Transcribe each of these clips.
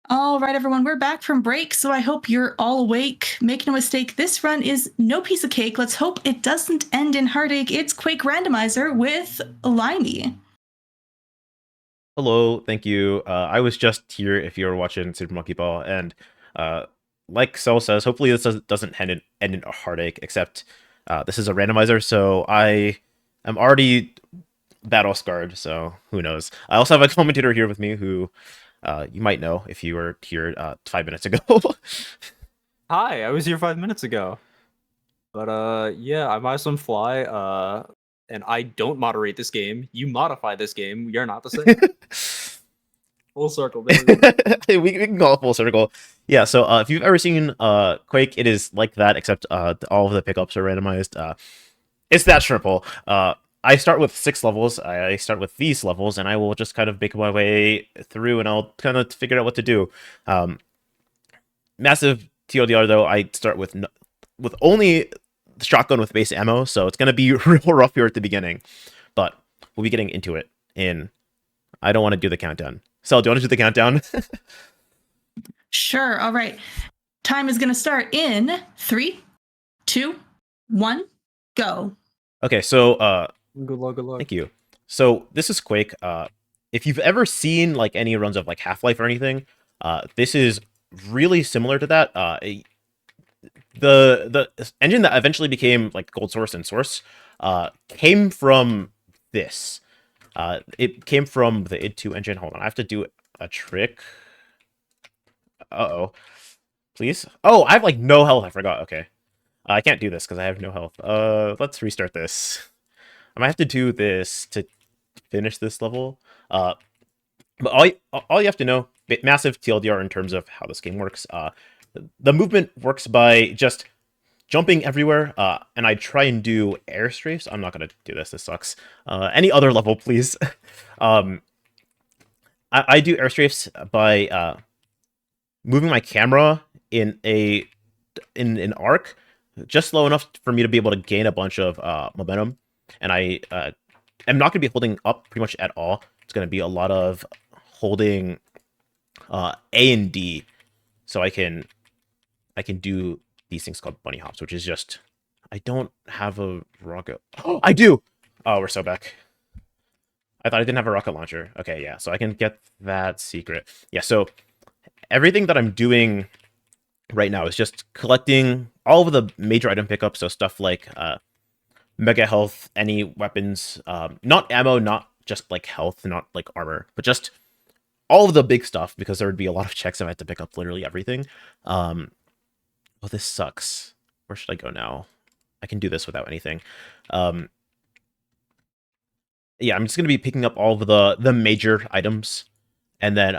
All right, everyone, we're back from break, so I hope you're all awake. Make no mistake, this run is no piece of cake. Let's hope it doesn't end in heartache. It's Quake Randomizer with Limy. Hello, thank you. I was just here if you were watching Super Monkey Ball, and uh, like Cell says, hopefully this doesn't end in a heartache, except this is a randomizer, so I am already battle scarred, so who knows. I also have a commentator here with me who you might know if you were here 5 minutes ago. Hi, I was here 5 minutes ago. But yeah, I'm Ice Fly, and I don't moderate this game. You modify this game. We are not the same. Full circle, there we go. we can call it full circle. Yeah, so if you've ever seen Quake, it is like that, except all of the pickups are randomized. It's that simple. I start with 6 levels. I start with these levels, and I will just kind of make my way through, and I'll kind of figure out what to do. Massive TLDR though, I start with only the shotgun with base ammo, so it's gonna be real rough here at the beginning. But we'll be getting into it. In I don't want to do the countdown. So, do you want to do the countdown? Sure, all right. Time is going to start in 3, 2, 1, go. Okay, so Good luck, good luck. thank you. So this is Quake. If you've ever seen like any runs of like Half-Life or anything, this is really similar to that. The engine that eventually became like Gold Source and Source came from this. It came from the id2 engine. Hold on, I have to do a trick. Uh-oh. Please? Oh, I have like no health. I forgot. Okay. I can't do this because I have no health. Let's restart this. I might have to do this to finish this level. But all you have to know, massive TLDR in terms of how this game works. The movement works by just jumping everywhere, and I try and do airstrafes. I'm not gonna do this. This sucks. Any other level, please. um, I do airstrafes by moving my camera in an arc, just slow enough for me to be able to gain a bunch of momentum, and I am not gonna be holding up pretty much at all. It's gonna be a lot of holding A and D, so I can do these things called bunny hops, which is just I don't have a rocket. Oh, I do. Oh, we're so back. I thought I didn't have a rocket launcher. Okay, yeah, so I can get that secret. Yeah, so everything that I'm doing right now is just collecting all of the major item pickups, so stuff like mega health, any weapons, not ammo, not just like health, not like armor, but just all of the big stuff, because there would be a lot of checks if I had to pick up literally everything. Oh, this sucks. Where should I go now? I can do this without anything. Um, yeah, I'm just gonna be picking up all of the major items, and then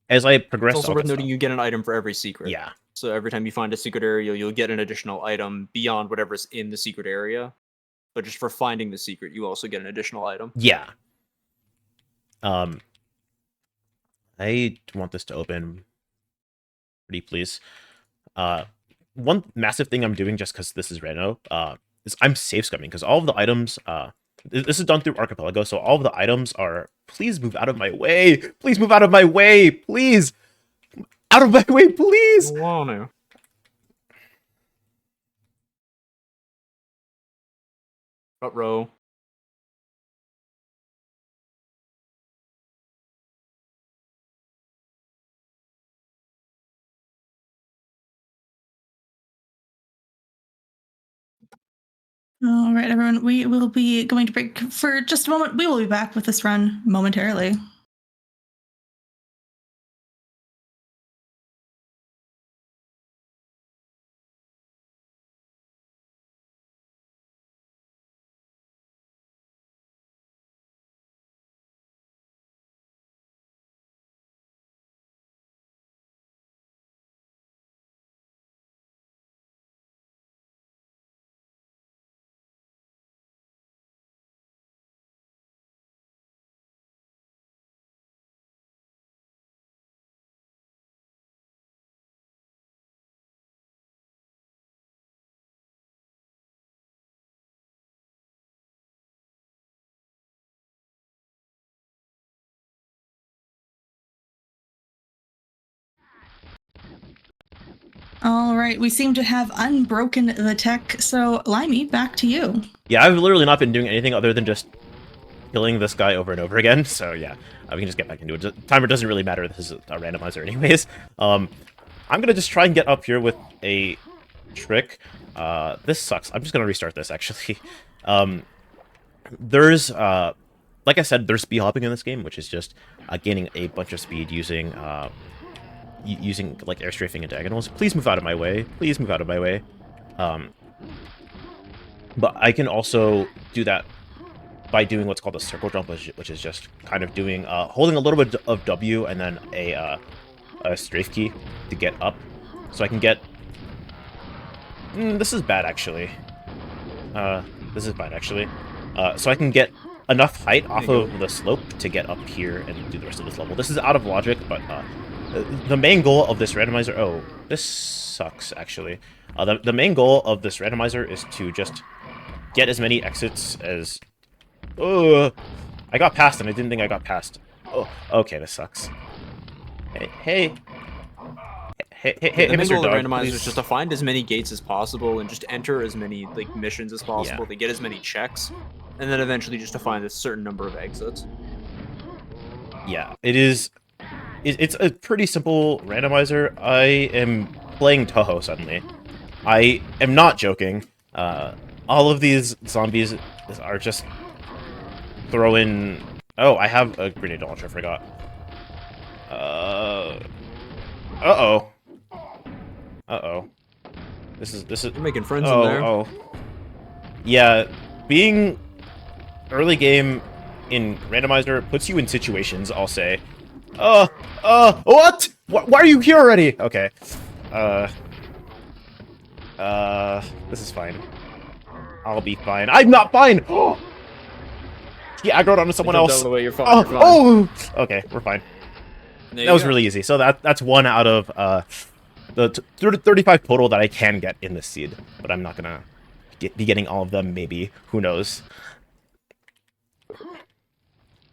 as I It's progress, also I'll worth get noting stuff. you get an item for every secret. Yeah, So every time you find a secret area, you'll get an additional item beyond whatever's in the secret area. But just for finding the secret, you also get an additional item. yeah. Um, I want this to open. Pretty please. Uh, one massive thing I'm doing just because this is random, is I'm safe scumming because all of the items, this is done through Archipelago, so all of the items are. Please move out of my way. Please move out of my way. Please, out of my way, please. Want to. Front row. All right, everyone, we will be going to break for just a moment. We will be back with this run momentarily. All right, we seem to have unbroken the tech. So, Limey, back to you. Yeah, I've literally not been doing anything other than just killing this guy over and over again. So yeah, we can just get back into it. Timer doesn't really matter. This is a randomizer anyways. I'm gonna just try and get up here with a trick. This sucks. I'm just gonna restart this actually. There's like I said, there's speed hopping in this game, which is just gaining a bunch of speed using using like air strafing and diagonals. Please move out of my way. Please move out of my way. But I can also do that by doing what's called a circle jump, which is just kind of doing holding a little bit of W and then a strafe key to get up, so I can get. This is bad actually. This is bad actually. So I can get enough height off of the slope to get up here and do the rest of this level. This is out of logic, but the main goal of this randomizer... Oh, this sucks, actually. The main goal of this randomizer is to just get as many exits as... Oh, I got past and I didn't think I got past. Oh, okay, this sucks. Hey, The main Mr. goal of the Dog, randomizer please. is just to find as many gates as possible and just enter as many like missions as possible to get as many checks, and then eventually just to find a certain number of exits. Yeah, it is. It's a pretty simple randomizer. I am playing Toho suddenly. I am not joking. All of these zombies are just throwing... Oh, I have a grenade launcher, I forgot. Uh-oh. Uh-oh. This is... You're making friends in there. Oh. Yeah, being early game in randomizer puts you in situations, I'll say. What? Why are you here already? Okay. This is fine. I'll be fine. I'm not fine! He aggroed onto someone else. You're fine, Oh, you're fine. oh! Okay, we're fine. There That you was go. really easy. So that's one out of the 35 total that I can get in this seed. But I'm not gonna be getting all of them, maybe. Who knows?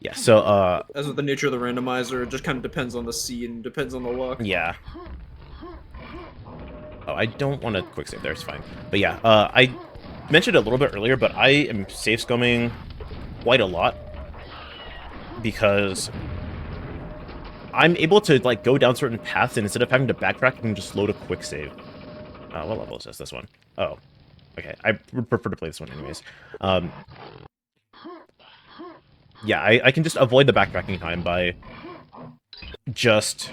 Yeah, so, As with the nature of the randomizer, it just kind of depends on the seed and depends on the luck. yeah. Oh, I don't want to quick save there, it's fine. But yeah, I mentioned it a little bit earlier, but I am safe scumming quite a lot because I'm able to like go down certain paths, and instead of having to backtrack, I can just load a quick save. What level is this one? Oh, okay. I would prefer to play this one anyways. Yeah, I can just avoid the backtracking time by just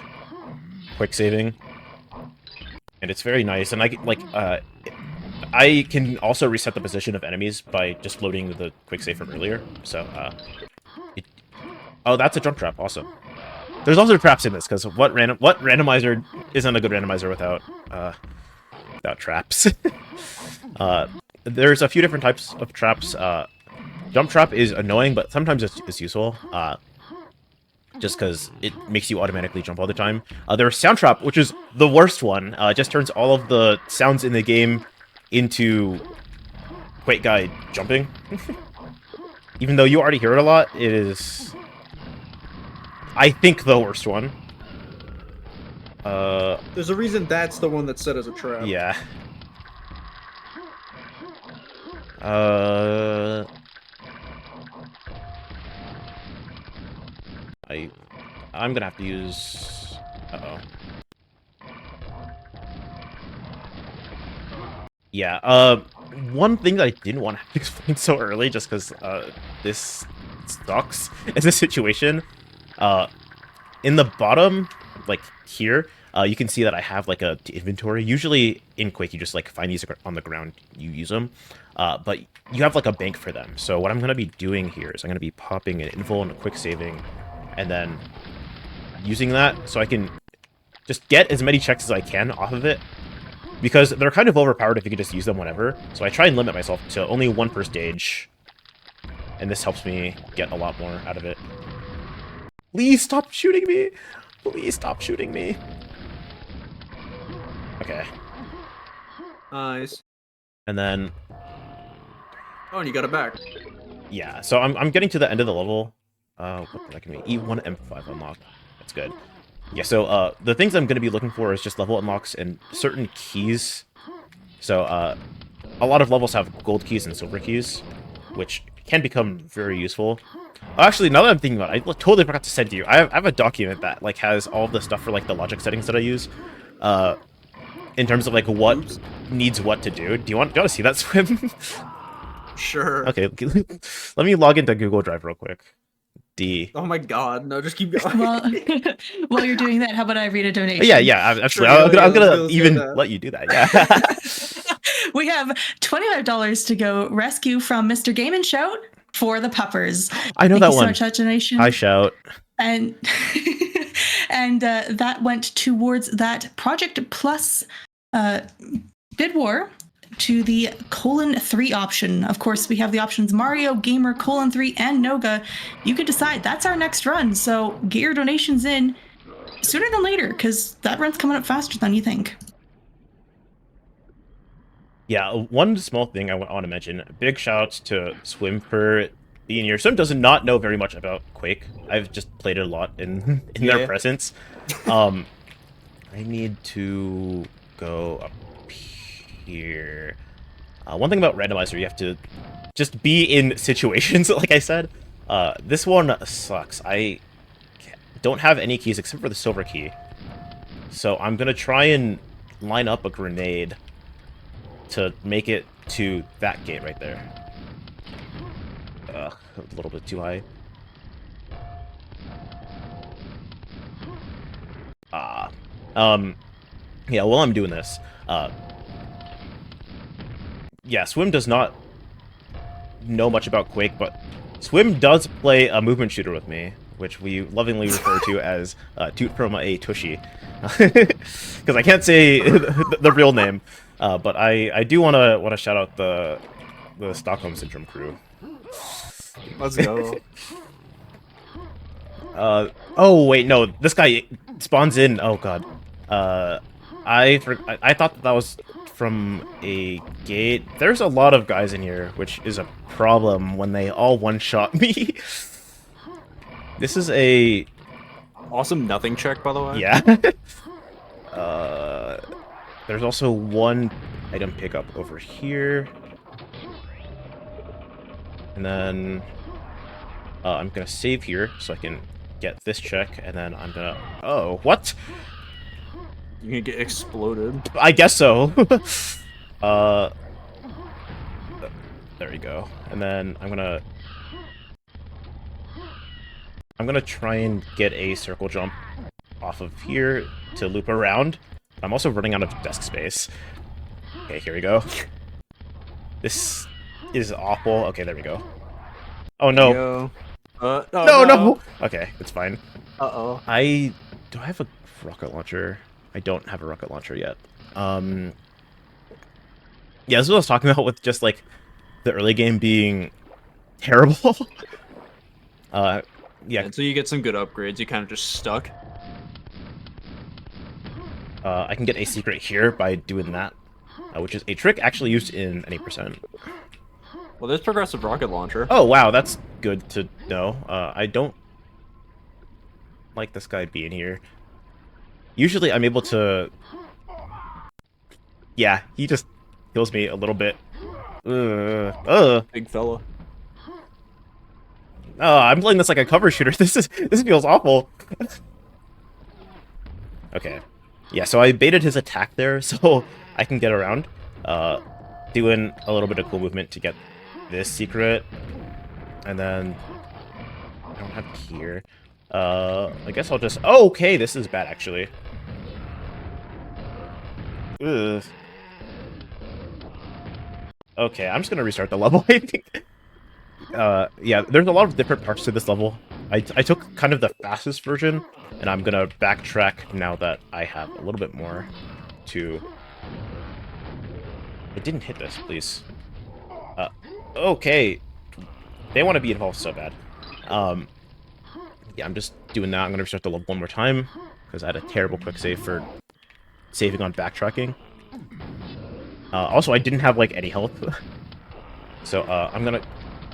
quick saving, and it's very nice. And I can also reset the position of enemies by just loading the quick save from earlier. So, oh, that's a jump trap. Awesome. There's also traps in this because what randomizer isn't a good randomizer without traps? There's a few different types of traps. Jump trap is annoying, but sometimes it's useful. Just because it makes you automatically jump all the time. There's sound trap, which is the worst one. It just turns all of the sounds in the game into Quake guy jumping. Even though you already hear it a lot, it is, I think, the worst one. There's a reason that's the one that's set as a trap. Yeah. I'm gonna have to use... Uh-oh. Yeah, one thing that I didn't want to have to explain so early, just because, this sucks, is a situation. In the bottom, like, here, you can see that I have, like, a inventory. Usually, in Quake, you just, like, find these on the ground, you use them. But you have, like, a bank for them. So what I'm gonna be doing here is I'm gonna be popping an invul and a quick saving, and then using that so I can just get as many checks as I can off of it, because they're kind of overpowered if you can just use them whenever. So I try and limit myself to only one per stage, and this helps me get a lot more out of it. Please stop shooting me! Please stop shooting me! Okay. Nice. And then, Oh, and you got it back. yeah, so I'm getting to the end of the level. What did I give me? E1 M5 unlock. That's good. Yeah, so the things I'm going to be looking for is just level unlocks and certain keys. So a lot of levels have gold keys and silver keys, which can become very useful. Actually, now that I'm thinking about it, I totally forgot to send you. I have a document that like has all the stuff for like the logic settings that I use, in terms of like what Oops. needs what to do. Do you want to see that, Swim? Sure. Okay, let me log into Google Drive real quick. D. Oh my god, no, just keep going. Well, while you're doing that, how about I read a donation? Yeah, absolutely. Sure, I'm gonna let's even do that. let you do that. Yeah. We have $25 to go rescue from Mr. Game and Shout for the puppers. I know Thank that you so one. much, that donation. I shout. And and that went towards that Project Plus bid war to the :3 option. Of course, we have the options Mario, Gamer, :3, and Noga. You could decide that's our next run. So get your donations in sooner than later, because that run's coming up faster than you think. Yeah, one small thing I want to mention. Big shout out to Swim for being here. Swim does not know very much about Quake. I've just played it a lot in their presence. I need to go up here. One thing about randomizer, you have to just be in situations, like I said. This one sucks. I don't have any keys except for the silver key. So I'm going to try and line up a grenade to make it to that gate right there. A little bit too high. Yeah, while I'm doing this, yeah, Swim does not know much about Quake, but Swim does play a movement shooter with me, which we lovingly refer to as Toot from a Tushy. Because I can't say the real name, but I do want to shout out the Stockholm Syndrome crew. Let's go. Oh wait, no, this guy spawns in. Oh god. I thought that was from a gate. There's a lot of guys in here, which is a problem when they all one-shot me. This is a Awesome nothing check, by the way. yeah. There's also one item pickup over here. And then I'm gonna save here so I can get this check, and then I'm gonna... Oh, what? You're gonna get exploded. I guess so. There we go. And then I'm gonna try and get a circle jump off of here to loop around. I'm also running out of desk space. Okay, here we go. This is awful. Okay, there we go. Oh no. Yo. No. Okay, it's fine. Uh-oh. Do I have a rocket launcher? I don't have a rocket launcher yet. Yeah, this is what I was talking about with just like the early game being terrible. Yeah. Until you get some good upgrades, you kind of just stuck. I can get a secret here by doing that, which is a trick actually used in any percent. Well, there's progressive rocket launcher. Oh wow, that's good to know. I don't like this guy being here. Usually I'm able to... Yeah, he just kills me a little bit. Big fella. Oh, I'm playing this like a cover shooter. This feels awful. Okay. Yeah, so I baited his attack there so I can get around. Doing a little bit of cool movement to get this secret. And then I don't have here. I guess I'll just... Oh, okay, this is bad actually. Ugh. Okay, I'm just gonna restart the level, I think. Yeah, there's a lot of different parts to this level. I took kind of the fastest version, and I'm gonna backtrack now that I have a little bit more to... I didn't hit this, please. Okay. They want to be involved so bad. Yeah, I'm just doing that. I'm gonna restart the level one more time, because I had a terrible quick save for saving on backtracking. Also, I didn't have, like, any health. So, I'm gonna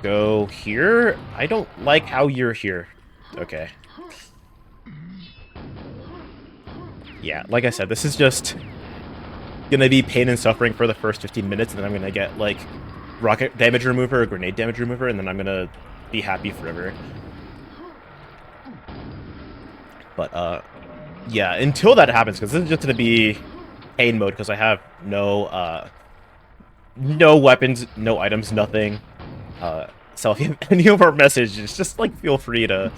go here. I don't like how you're here. Okay. yeah, like I said, this is just gonna be pain and suffering for the first 15 minutes, and then I'm gonna get like rocket damage remover or grenade damage remover, and then I'm gonna be happy forever. But yeah, until that happens, because this is just gonna be pain mode, because I have no weapons, no items, nothing. So if you have any of our messages, just like feel free to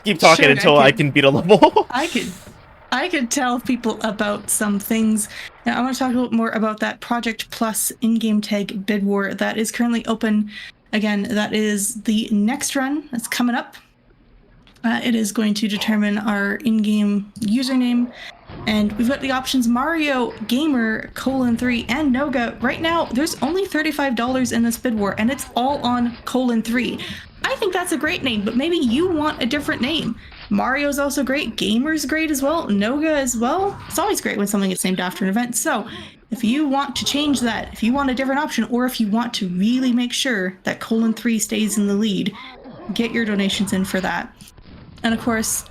keep talking Sure, until I can beat a level. I could tell people about some things. Now I want to talk a little more about that Project Plus in-game tag bid war that is currently open. Again, that is the next run that's coming up. It is going to determine our in-game username, and we've got the options Mario Gamer 3 and Noga. Right now, there's only $35 in this bid war, and it's all on 3. I think that's a great name, but maybe you want a different name. Mario's also great, Gamer's great as well, Noga as well. It's always great when something gets named after an event. So if you want to change that, if you want a different option, or if you want to really make sure that 3 stays in the lead, get your donations in for that. And of course,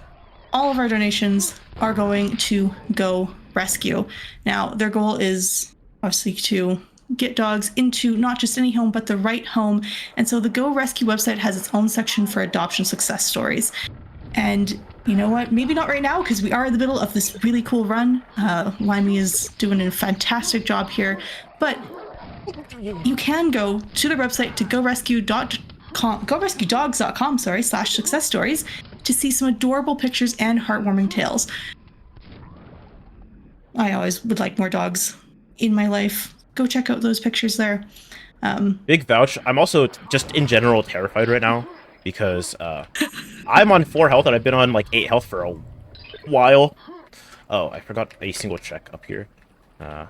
all of our donations are going to Go Rescue. Now, their goal is obviously to get dogs into not just any home, but the right home. And so the Go Rescue website has its own section for adoption success stories. And you know what? Maybe not right now, because we are in the middle of this really cool run. Limy is doing a fantastic job here. But you can go to their website to gorescuedogs.com/success stories to see some adorable pictures and heartwarming tales. I always would like more dogs in my life. Go check out those pictures there. Big vouch. I'm also just in general terrified right now because I'm on 4 health and I've been on like 8 health for a while. Oh, I forgot a single check up here. Yeah,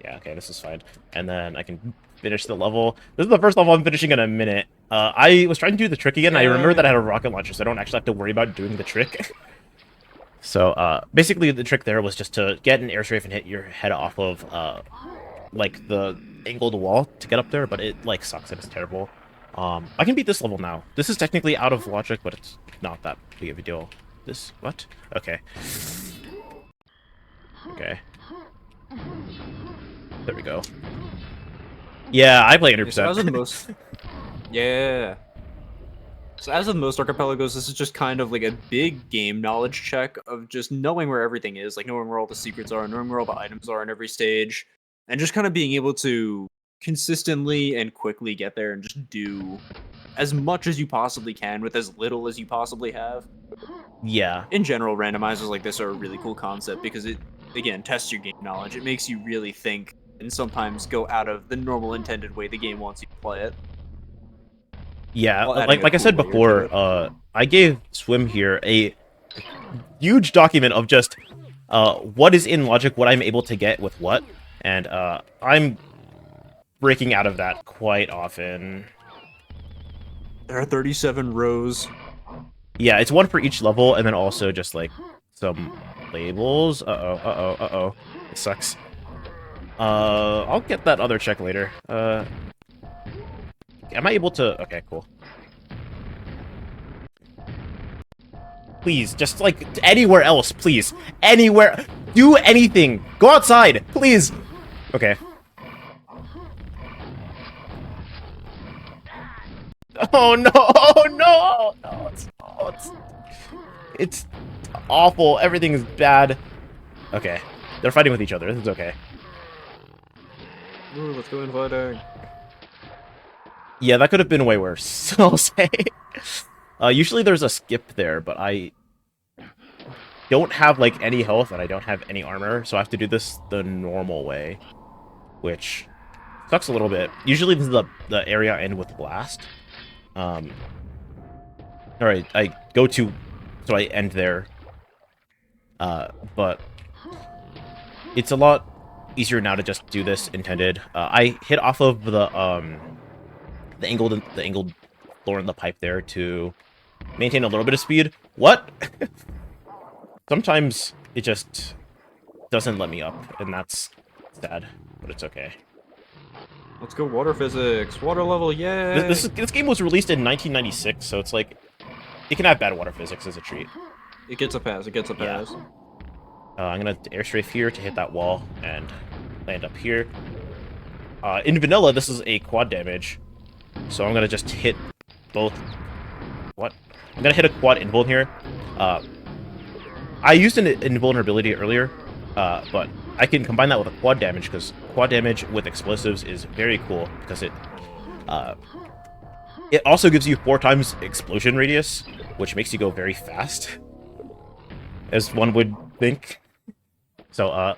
okay, this is fine. And then I can finish the level. This is the first level I'm finishing in a minute. I was trying to do the trick again. I remember that I had a rocket launcher, so I don't actually have to worry about doing the trick. So, basically the trick there was just to get an air strafe and hit your head off of, like, the angled wall to get up there, but it, like, sucks and it's terrible. I can beat this level now. This is technically out of logic, but it's not that big of a deal. This, what? Okay. Okay. There we go. Yeah, I play 100%. So as with most, yeah. So as with most archipelagos, this is just kind of like a big game knowledge check of just knowing where everything is, like knowing where all the secrets are, knowing where all the items are in every stage, and just kind of being able to consistently and quickly get there and just do as much as you possibly can with as little as you possibly have. Yeah. In general, randomizers like this are a really cool concept because it, again, tests your game knowledge. It makes you really think and sometimes go out of the normal intended way the game wants you to play it. Yeah, Well, like I said before, I gave Swim here a huge document of just what is in logic, what I'm able to get with what, and I'm breaking out of that quite often. There are 37 rows. Yeah, it's one for each level, and then also just like some labels. Uh-oh. It sucks. I'll get that other check later. Am I able to... Okay, cool. Please, just, like, anywhere else, please. Anywhere. Do anything. Go outside, please. Okay. Oh, no. Oh, no. No, it's awful. Everything is bad. Okay. They're fighting with each other. This is okay. Ooh, let's go infighting. Yeah, that could have been way worse, I'll say. Usually there's a skip there, but I don't have, like, any health, and I don't have any armor, so I have to do this the normal way, which sucks a little bit. Usually this is the area I end with Blast. Alright, I go to... So I end there. But it's a lot easier now to just do this intended. I hit off of the angled floor in the pipe there to maintain a little bit of speed. What? Sometimes it just doesn't let me up, and that's sad, but it's okay. Let's go water physics. Water level, yay! This game was released in 1996, so it's like it can have bad water physics as a treat. It gets a pass. It gets a Yeah. pass. I'm gonna air strafe here to hit that wall and land up here. In vanilla, this is a quad damage, so I'm gonna just hit both. What? I'm gonna hit a quad invuln here. I used an invulnerability earlier, but I can combine that with a quad damage because quad damage with explosives is very cool because it also gives you 4 times explosion radius, which makes you go very fast, as one would think. So,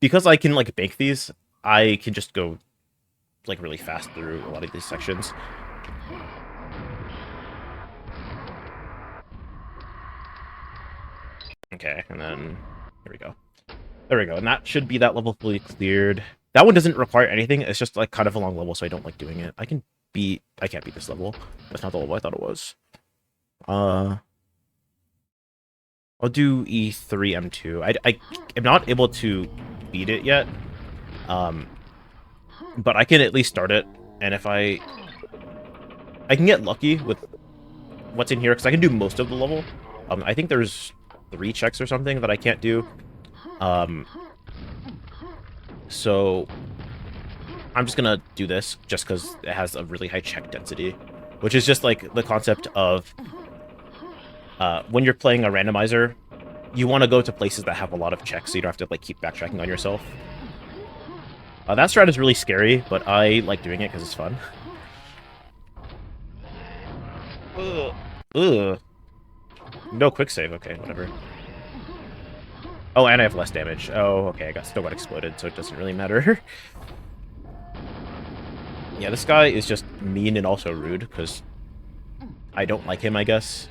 because I can, like, bank these, I can just go, like, really fast through a lot of these sections. Okay, and then, here we go. There we go, and that should be that level fully cleared. That one doesn't require anything, it's just, like, kind of a long level, so I don't like doing it. I can't beat this level. That's not the level I thought it was. I'll do E3, M2. I am not able to beat it yet, but I can at least start it, and if I can get lucky with what's in here, because I can do most of the level. I think there's 3 checks or something that I can't do. So I'm just gonna do this just because it has a really high check density, which is just like the concept of when you're playing a randomizer, you want to go to places that have a lot of checks so you don't have to like keep backtracking on yourself. That strat is really scary, but I like doing it because it's fun. Ugh. No quick save. Okay, whatever. Oh, and I have less damage. Oh, okay, still got exploded, so it doesn't really matter. Yeah, this guy is just mean and also rude, because I don't like him, I guess.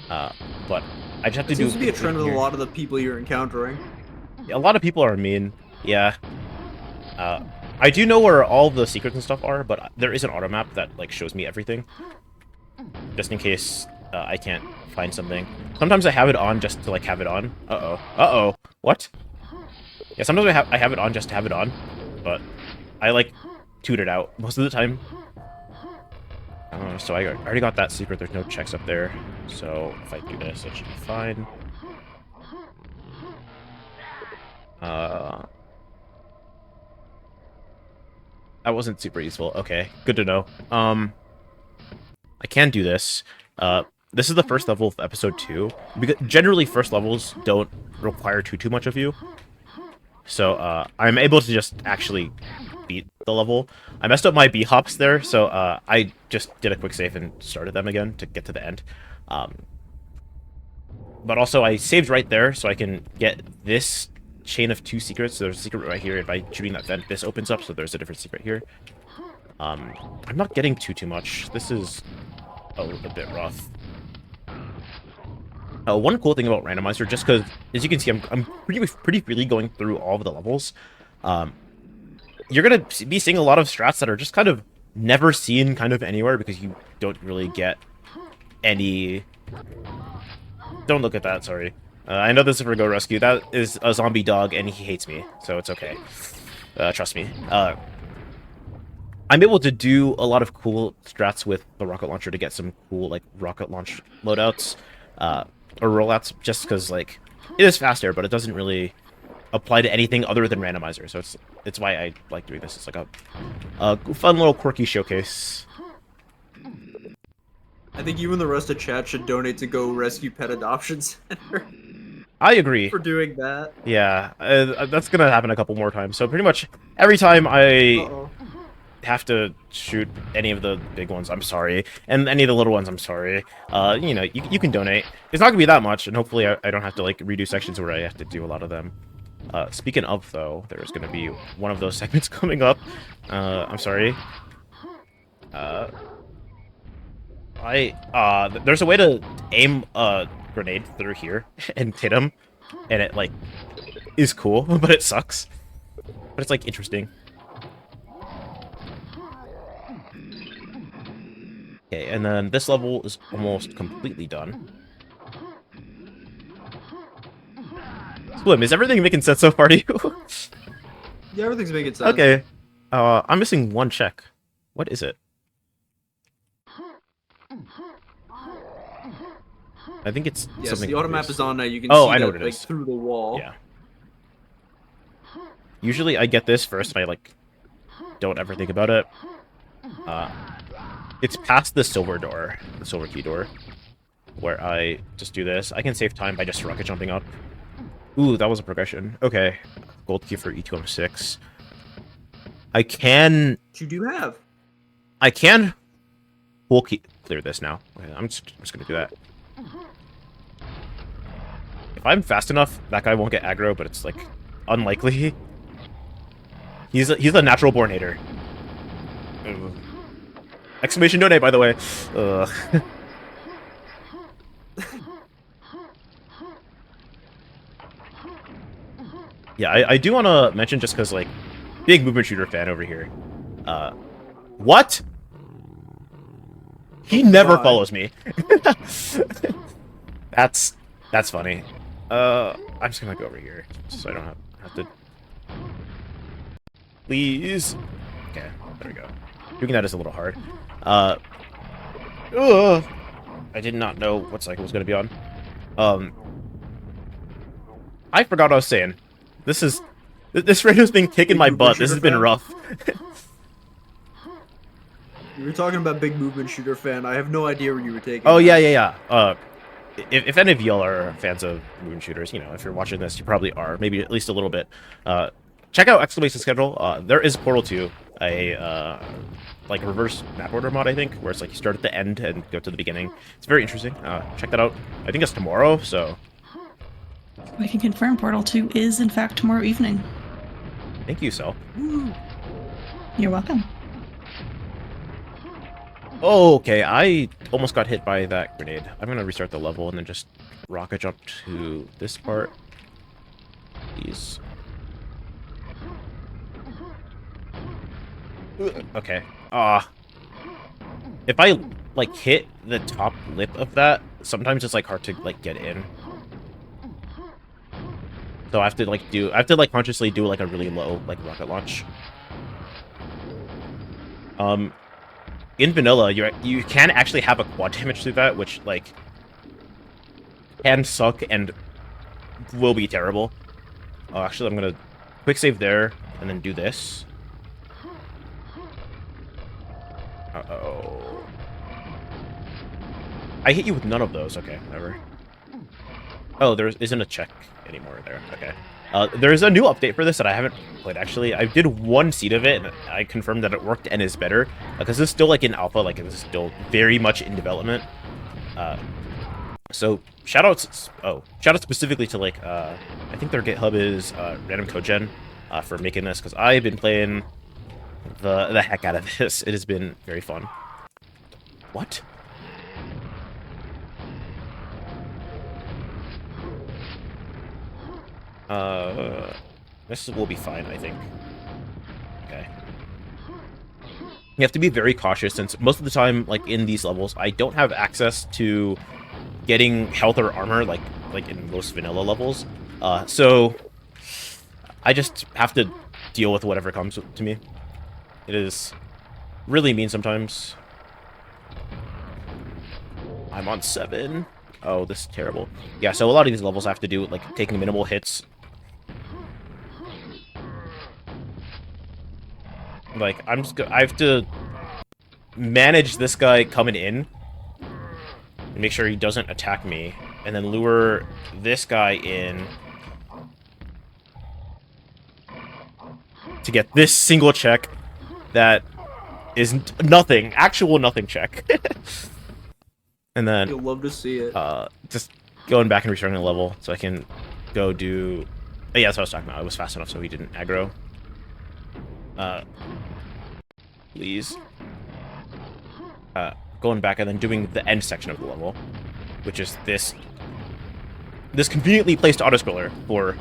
But I just have to do... Seems to be a trend with a lot of the people you're encountering. A lot of people are mean, yeah. I do know where all the secrets and stuff are, but there is an auto map that, like, shows me everything. Just in case I can't find something. Sometimes I have it on just to, like, have it on. Uh-oh. Uh-oh. What? Yeah, sometimes I have it on just to have it on, but I, like, toot it out most of the time. So I already got that secret. There's no checks up there. So if I do this, it should be fine. That wasn't super useful. Okay, good to know. I can do this. This is the first level of episode 2. Because generally, first levels don't require too much of you. So, I'm able to just actually beat the level. I messed up my B-hops there, so, I just did a quick save and started them again to get to the end. But also, I saved right there, so I can get this chain of 2 secrets. So there's a secret right here, and by shooting that vent, this opens up, so there's a different secret here. I'm not getting too much. This is a bit rough. One cool thing about randomizer, just because, as you can see, I'm pretty freely going through all of the levels. You're gonna be seeing a lot of strats that are just kind of never seen kind of anywhere because you don't really get any. Don't look at that. Sorry. I know this is for Go Rescue. That is a zombie dog, and he hates me, so it's okay. Trust me. I'm able to do a lot of cool strats with the rocket launcher to get some cool like rocket launch loadouts. Or rollouts, just because like it is faster, but it doesn't really apply to anything other than randomizer. So it's why I like doing this. It's like a fun little quirky showcase. I think you and the rest of chat should donate to Go Rescue Pet Adoption Center. I agree. For doing that. Yeah, that's gonna happen a couple more times. So pretty much every time I have to shoot any of the big ones, I'm sorry, and any of the little ones, I'm sorry. You know, you can donate. It's not gonna be that much, and hopefully I don't have to like redo sections where I have to do a lot of them. Speaking of though, there's gonna be one of those segments coming up. I'm sorry. There's a way to aim a grenade through here and hit him, and it like is cool, but it sucks. But it's like interesting. Okay, and then this level is almost completely done. Swim, is everything making sense so far to you? Yeah, everything's making sense. Okay. I'm missing one check. What is it? I think it's Yes, something. the auto map obvious. is on now. You can Oh, see I know that, what it like, is. through the wall. Yeah. Usually I get this first and I like don't ever think about it. It's past the silver door, the silver key door, where I just do this. I can save time by just rocket jumping up. Ooh, that was a progression. Okay. Gold key for E2M6. I can What you do have? full key clear this now. Okay, I'm just gonna do that. If I'm fast enough, that guy won't get aggro, but it's like unlikely. He's a natural born hater. Ugh. Exclamation donate, by the way. Ugh. Yeah, I do want to mention, just because, like, big movement shooter fan over here. What? He never follows me. That's funny. I'm just gonna go over here, so I don't have to... Please. Okay, there we go. Doing that is a little hard. Ugh. I did not know what cycle was gonna be on. I forgot what I was saying. This radio's been kicking my butt. This has been rough. You were talking about big movement shooter fan. I have no idea where you were taking. Oh, yeah. If any of y'all are fans of movement shooters, you know, if you're watching this, you probably are. Maybe at least a little bit. Check out Exclamation Schedule. There is Portal 2, a like reverse map order mod, I think, where it's like you start at the end and go to the beginning. It's very interesting. Check that out. I think it's tomorrow, so... We can confirm Portal 2 is, in fact, tomorrow evening. Thank you, Sel. You're welcome. Oh, okay. I almost got hit by that grenade. I'm gonna restart the level and then just rocket jump to this part. Please. Okay. If I like hit the top lip of that, sometimes it's like hard to like get in. So I have to consciously do like a really low like rocket launch. In vanilla, you can actually have a quad damage through that, which like can suck and will be terrible. Oh, actually, I'm gonna quick save there and then do this. Uh-oh. I hit you with none of those. Okay, whatever. Oh, there isn't a check anymore there. Okay. There's a new update for this that I haven't played, actually. I did one seed of it, and I confirmed that it worked and is better. Because this is still, like, in alpha. Like, this is still very much in development. So, shoutouts... Oh, shoutouts specifically to, like, I think their GitHub is Random Code Gen for making this. Because I've been playing the heck out of this. It has been very fun. What? This will be fine, I think. Okay. You have to be very cautious, since most of the time, like, in these levels, I don't have access to getting health or armor, like in most vanilla levels. So I just have to deal with whatever comes to me. It is really mean sometimes. I'm on 7. Oh, this is terrible. Yeah, so a lot of these levels I have to do, like, taking minimal hits. Like, I have to manage this guy coming in and make sure he doesn't attack me, and then lure this guy in to get this single check that is nothing, actual nothing check. And then you'll love to see it. Just going back and restarting the level so I can go do... Oh, yeah, that's what I was talking about. I was fast enough so he didn't aggro. Please. Going back and then doing the end section of the level, which is this conveniently placed autoscroller for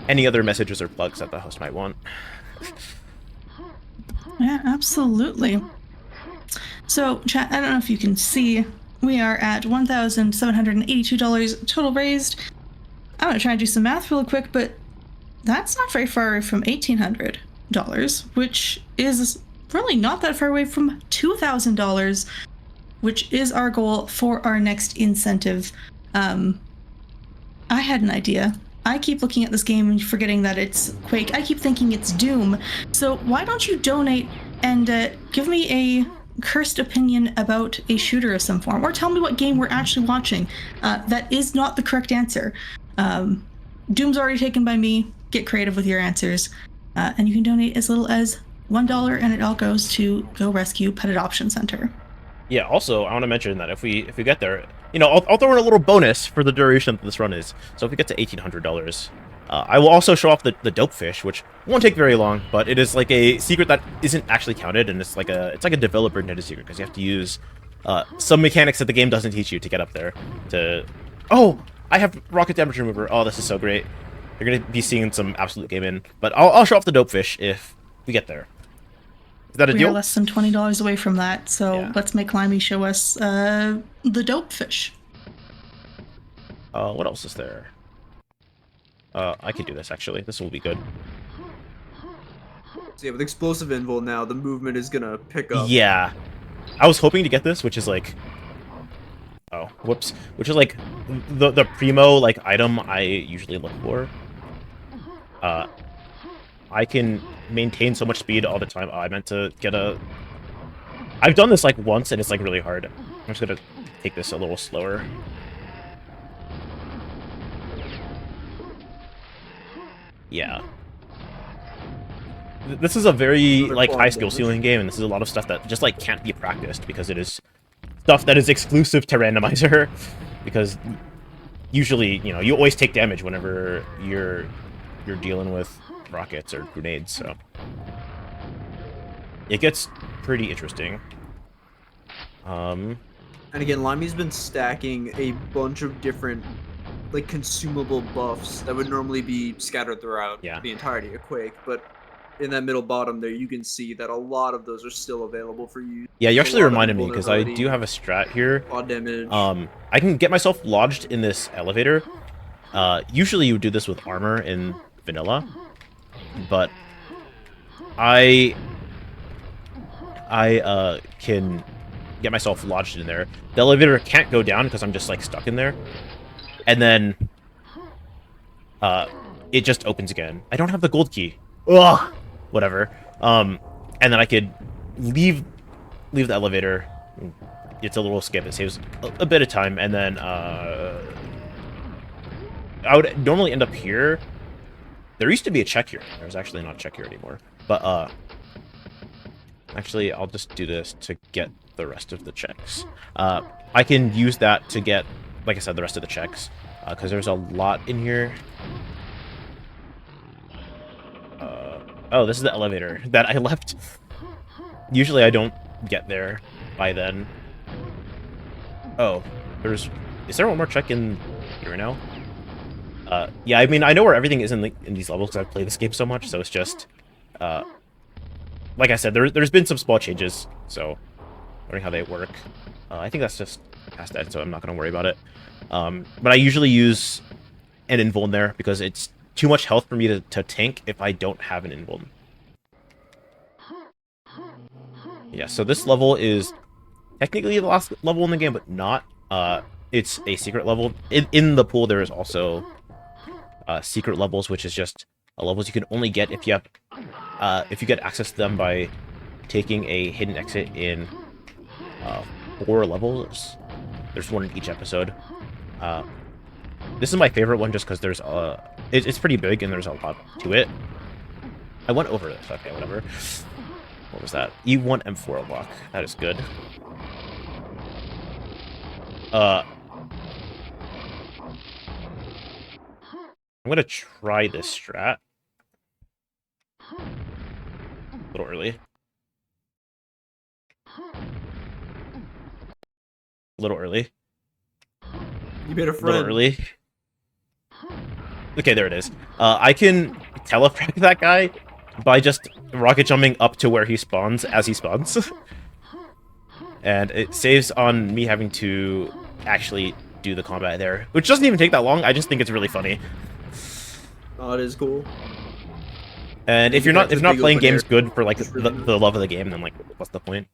any other messages or plugs that the host might want. Yeah, absolutely. So, chat, I don't know if you can see, we are at $1,782 total raised. I'm going to try and do some math real quick, but that's not very far away from $1,800, which is really not that far away from $2,000, which is our goal for our next incentive I had an idea. I keep looking at this game and forgetting that it's Quake. I keep thinking it's Doom. So why don't you donate and give me a cursed opinion about a shooter of some form, or tell me what game we're actually watching. That is not the correct answer. Doom's already taken by me. Get creative with your answers, and you can donate as little as $1, and it all goes to Go Rescue Pet Adoption Center. Yeah, also, I want to mention that if we get there, you know, I'll throw in a little bonus for the duration that this run is. So if we get to $1,800, I will also show off the dope fish, which won't take very long, but it is like a secret that isn't actually counted, and it's like a developer knitted secret, because you have to use some mechanics that the game doesn't teach you to get up there. Oh, I have rocket damage remover. Oh, this is so great. You're going to be seeing some absolute game in, but I'll show off the dope fish if we get there. Is that a deal? We're less than $20 away from that, so Yeah. let's make Limey show us the dope fish. What else is there? I could do this, actually. This will be good. So yeah, with explosive invul now, the movement is gonna pick up. Yeah. I was hoping to get this, which is like... Oh, whoops. Which is like the primo like item I usually look for. I can maintain so much speed all the time. Oh, I meant to get a... I've done this like once, and it's like really hard. I'm just gonna take this a little slower. Yeah. This is a very like high skill ceiling game, and this is a lot of stuff that just like can't be practiced because it is stuff that is exclusive to randomizer. Because usually, you know, you always take damage whenever you're dealing with rockets or grenades, so it gets pretty interesting. And again, Limey's been stacking a bunch of different, like, consumable buffs that would normally be scattered throughout the entirety of Quake, but in that middle bottom there, you can see that a lot of those are still available for you. Yeah, you actually reminded me, because I do have a strat here. Odd damage. I can get myself lodged in this elevator. Usually you would do this with armor in vanilla, but I can get myself lodged in there. The elevator can't go down because I'm just like stuck in there, and then it just opens again. I don't have the gold key. Ugh, whatever. And then I could leave the elevator. It's a little skip. It saves a bit of time, and then I would normally end up here. There used to be a check here. There's actually not a check here anymore. But actually, I'll just do this to get the rest of the checks. I can use that to get, like I said, the rest of the checks, because there's a lot in here. Oh, this is the elevator that I left. Usually I don't get there by then. Oh, is there one more check in here now? Yeah, I mean, I know where everything is in these levels because I've played this game so much, so it's just, like I said, there's been some small changes, so learning how they work. I think that's just past that, so I'm not going to worry about it. But I usually use an invuln there because it's too much health for me to tank if I don't have an invuln. Yeah, so this level is technically the last level in the game, but not. It's a secret level. In the pool, there is also secret levels, which is just levels you can only get if you have if you get access to them by taking a hidden exit in 4 levels. There's one in each episode. This is my favorite one just because there's it's pretty big and there's a lot to it. I went over this. Okay, whatever. What was that? E1 M4 unlock. That is good. I'm gonna try this strat. A little early. A little early. You made a A friend. little early. Okay, there it is. I can teleport that guy by just rocket jumping up to where he spawns as he spawns. And it saves on me having to actually do the combat there, which doesn't even take that long. I just think it's really funny. Oh, it is cool. And if you're not playing games good for like Really the love of the game, then like what's the point?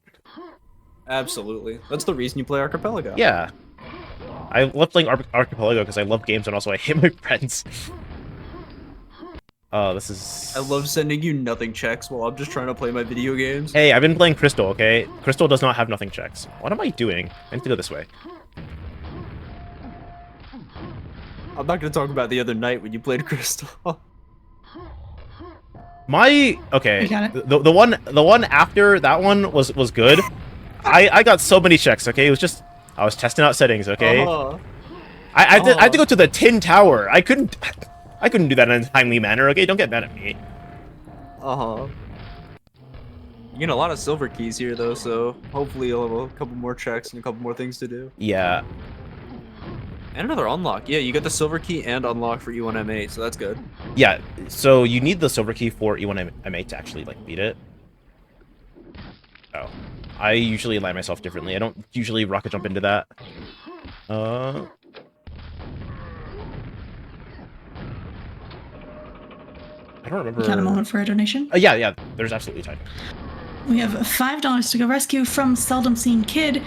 Absolutely. That's the reason you play Archipelago. Yeah. I love playing Archipelago because I love games and also I hate my friends. This is... I love sending you nothing checks while I'm just trying to play my video games. Hey, I've been playing Crystal, okay? Crystal does not have nothing checks. What am I doing? I need to go this way. I'm not gonna talk about the other night when you played Crystal. Okay, You got it? the one after that one was good. I got so many checks, okay? It was just I was testing out settings, okay? I had to go to the tin tower. I couldn't do that in a timely manner, okay? Don't get mad at me. You get a lot of silver keys here though, so hopefully you'll have a couple more checks and a couple more things to do. Yeah. And another unlock. Yeah, you get the silver key and unlock for E1 M8, so that's good. Yeah, so you need the silver key for E1 M8 to actually like beat it. Oh. I usually align myself differently. I don't usually rocket jump into that. I don't remember. You got a moment for a donation? Yeah, there's absolutely time. We have $5 to go rescue from Seldom Seen Kid.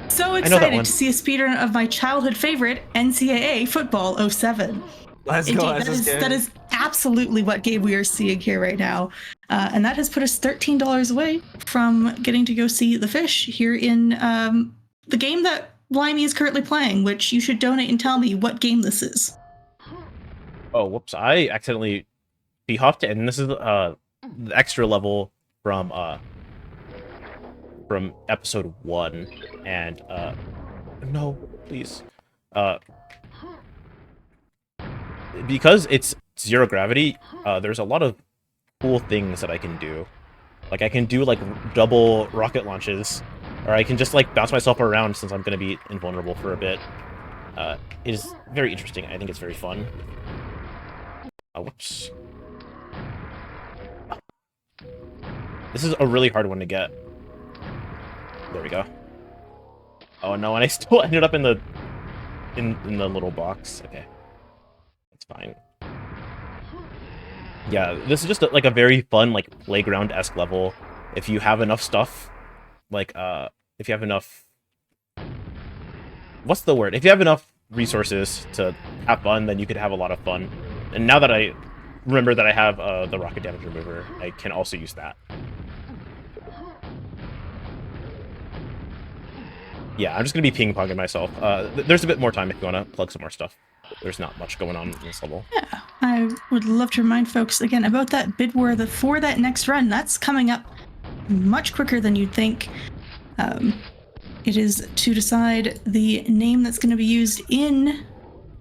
So that excited one. to see a speedrun of my childhood favorite, NCAA Football 07. Let's Indeed, go, that is absolutely what game we are seeing here right now. And that has put us $13 away from getting to go see the fish here in the game that Limy is currently playing, which you should donate and tell me what game this is. Oh, whoops. I accidentally dehopped, and this is the extra level from episode 1. And, no, please. Because it's zero gravity, there's a lot of cool things that I can do. Like, I can do, like, double rocket launches, or I can just, like, bounce myself around since I'm going to be invulnerable for a bit. It is very interesting. I think it's very fun. Whoops. This is a really hard one to get. There we go. Oh no, and I still ended up in the little box. Okay. That's fine. Yeah, this is just like a very fun, like, playground-esque level. If you have enough stuff, like, if you have enough... What's the word? If you have enough resources to have fun, then you could have a lot of fun. And now that I remember that I have the rocket damage remover, I can also use that. Yeah, I'm just going to be ping-ponging myself. There's a bit more time if you want to plug some more stuff. There's not much going on in this level. Yeah, I would love to remind folks again about that bid war for that next run. That's coming up much quicker than you'd think. It is to decide the name that's going to be used in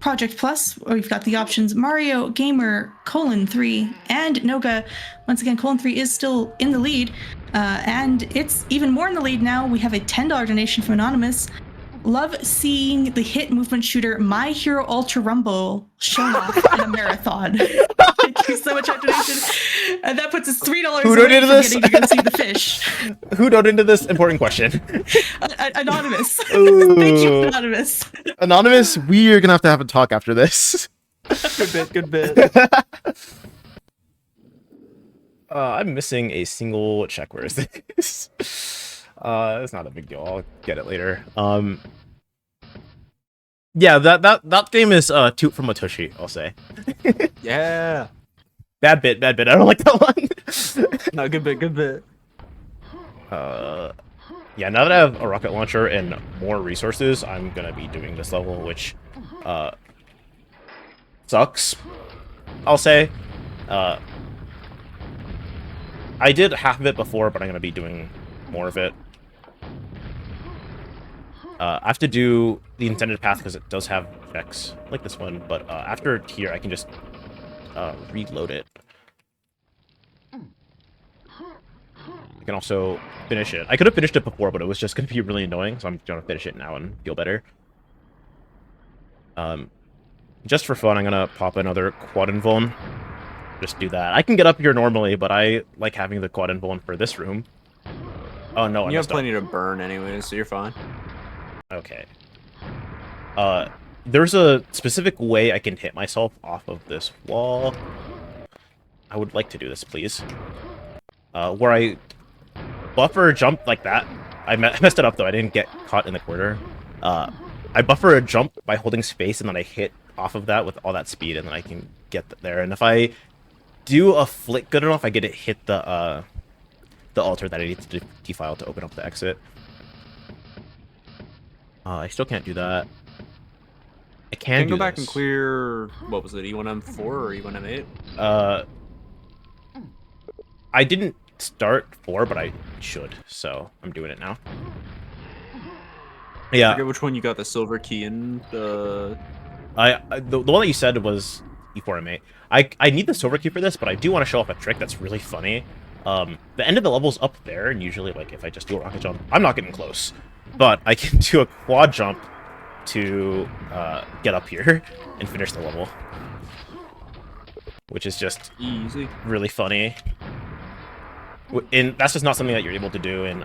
Project Plus, where we've got the options Mario, Gamer, 3, and Noga. Once again, 3 is still in the lead, and it's even more in the lead now. We have a $10 donation from Anonymous. Love seeing the hit movement shooter My Hero Ultra Rumble shown off in a marathon. Thank you so much for donation. And that puts us $3 Who away donated from this? getting to go see the fish. Who donated this? Important question. Anonymous. Ooh. Thank you, Anonymous. Anonymous, we are going to have a talk after this. Good bit. I'm missing a single check. Where is this? It's not a big deal. I'll get it later. Yeah, that game is Toot from Matoshi, I'll say. Yeah. Bad bit. I don't like that one. No, good bit. Yeah, now that I have a rocket launcher and more resources, I'm gonna be doing this level, which sucks, I'll say. I did half of it before, but I'm gonna be doing more of it. I have to do the intended path because it does have checks like this one, but after here I can just reload it. I can also finish it. I could have finished it before, but it was just going to be really annoying, so I'm going to finish it now and feel better. Just for fun, I'm going to pop another quad invuln. Just do that. I can get up here normally, but I like having the quad invuln for this room. Oh no, You have plenty to burn anyway, so you're fine. Okay. There's a specific way I can hit myself off of this wall. I would like to do this, please. Where I buffer jump like that. I messed it up, though. I didn't get caught in the corner. I buffer a jump by holding space, and then I hit off of that with all that speed, and then I can get there. And if I do a flick good enough, I get it hit the altar that I need to defile to open up the exit. I still can't do that. I can do go back this. and clear. What was it? E1M4 or E1M8? I didn't start 4, but I should, so I'm doing it now. I Yeah, forget which one you got the silver key in. The the one that you said was E4M8. I need the silver key for this, but I do want to show off a trick that's really funny. The end of the level's up there, and usually, like, if I just do a rocket jump, I'm not getting close. But I can do a quad jump to get up here and finish the level. Which is just easy. really funny. And that's just not something that you're able to do in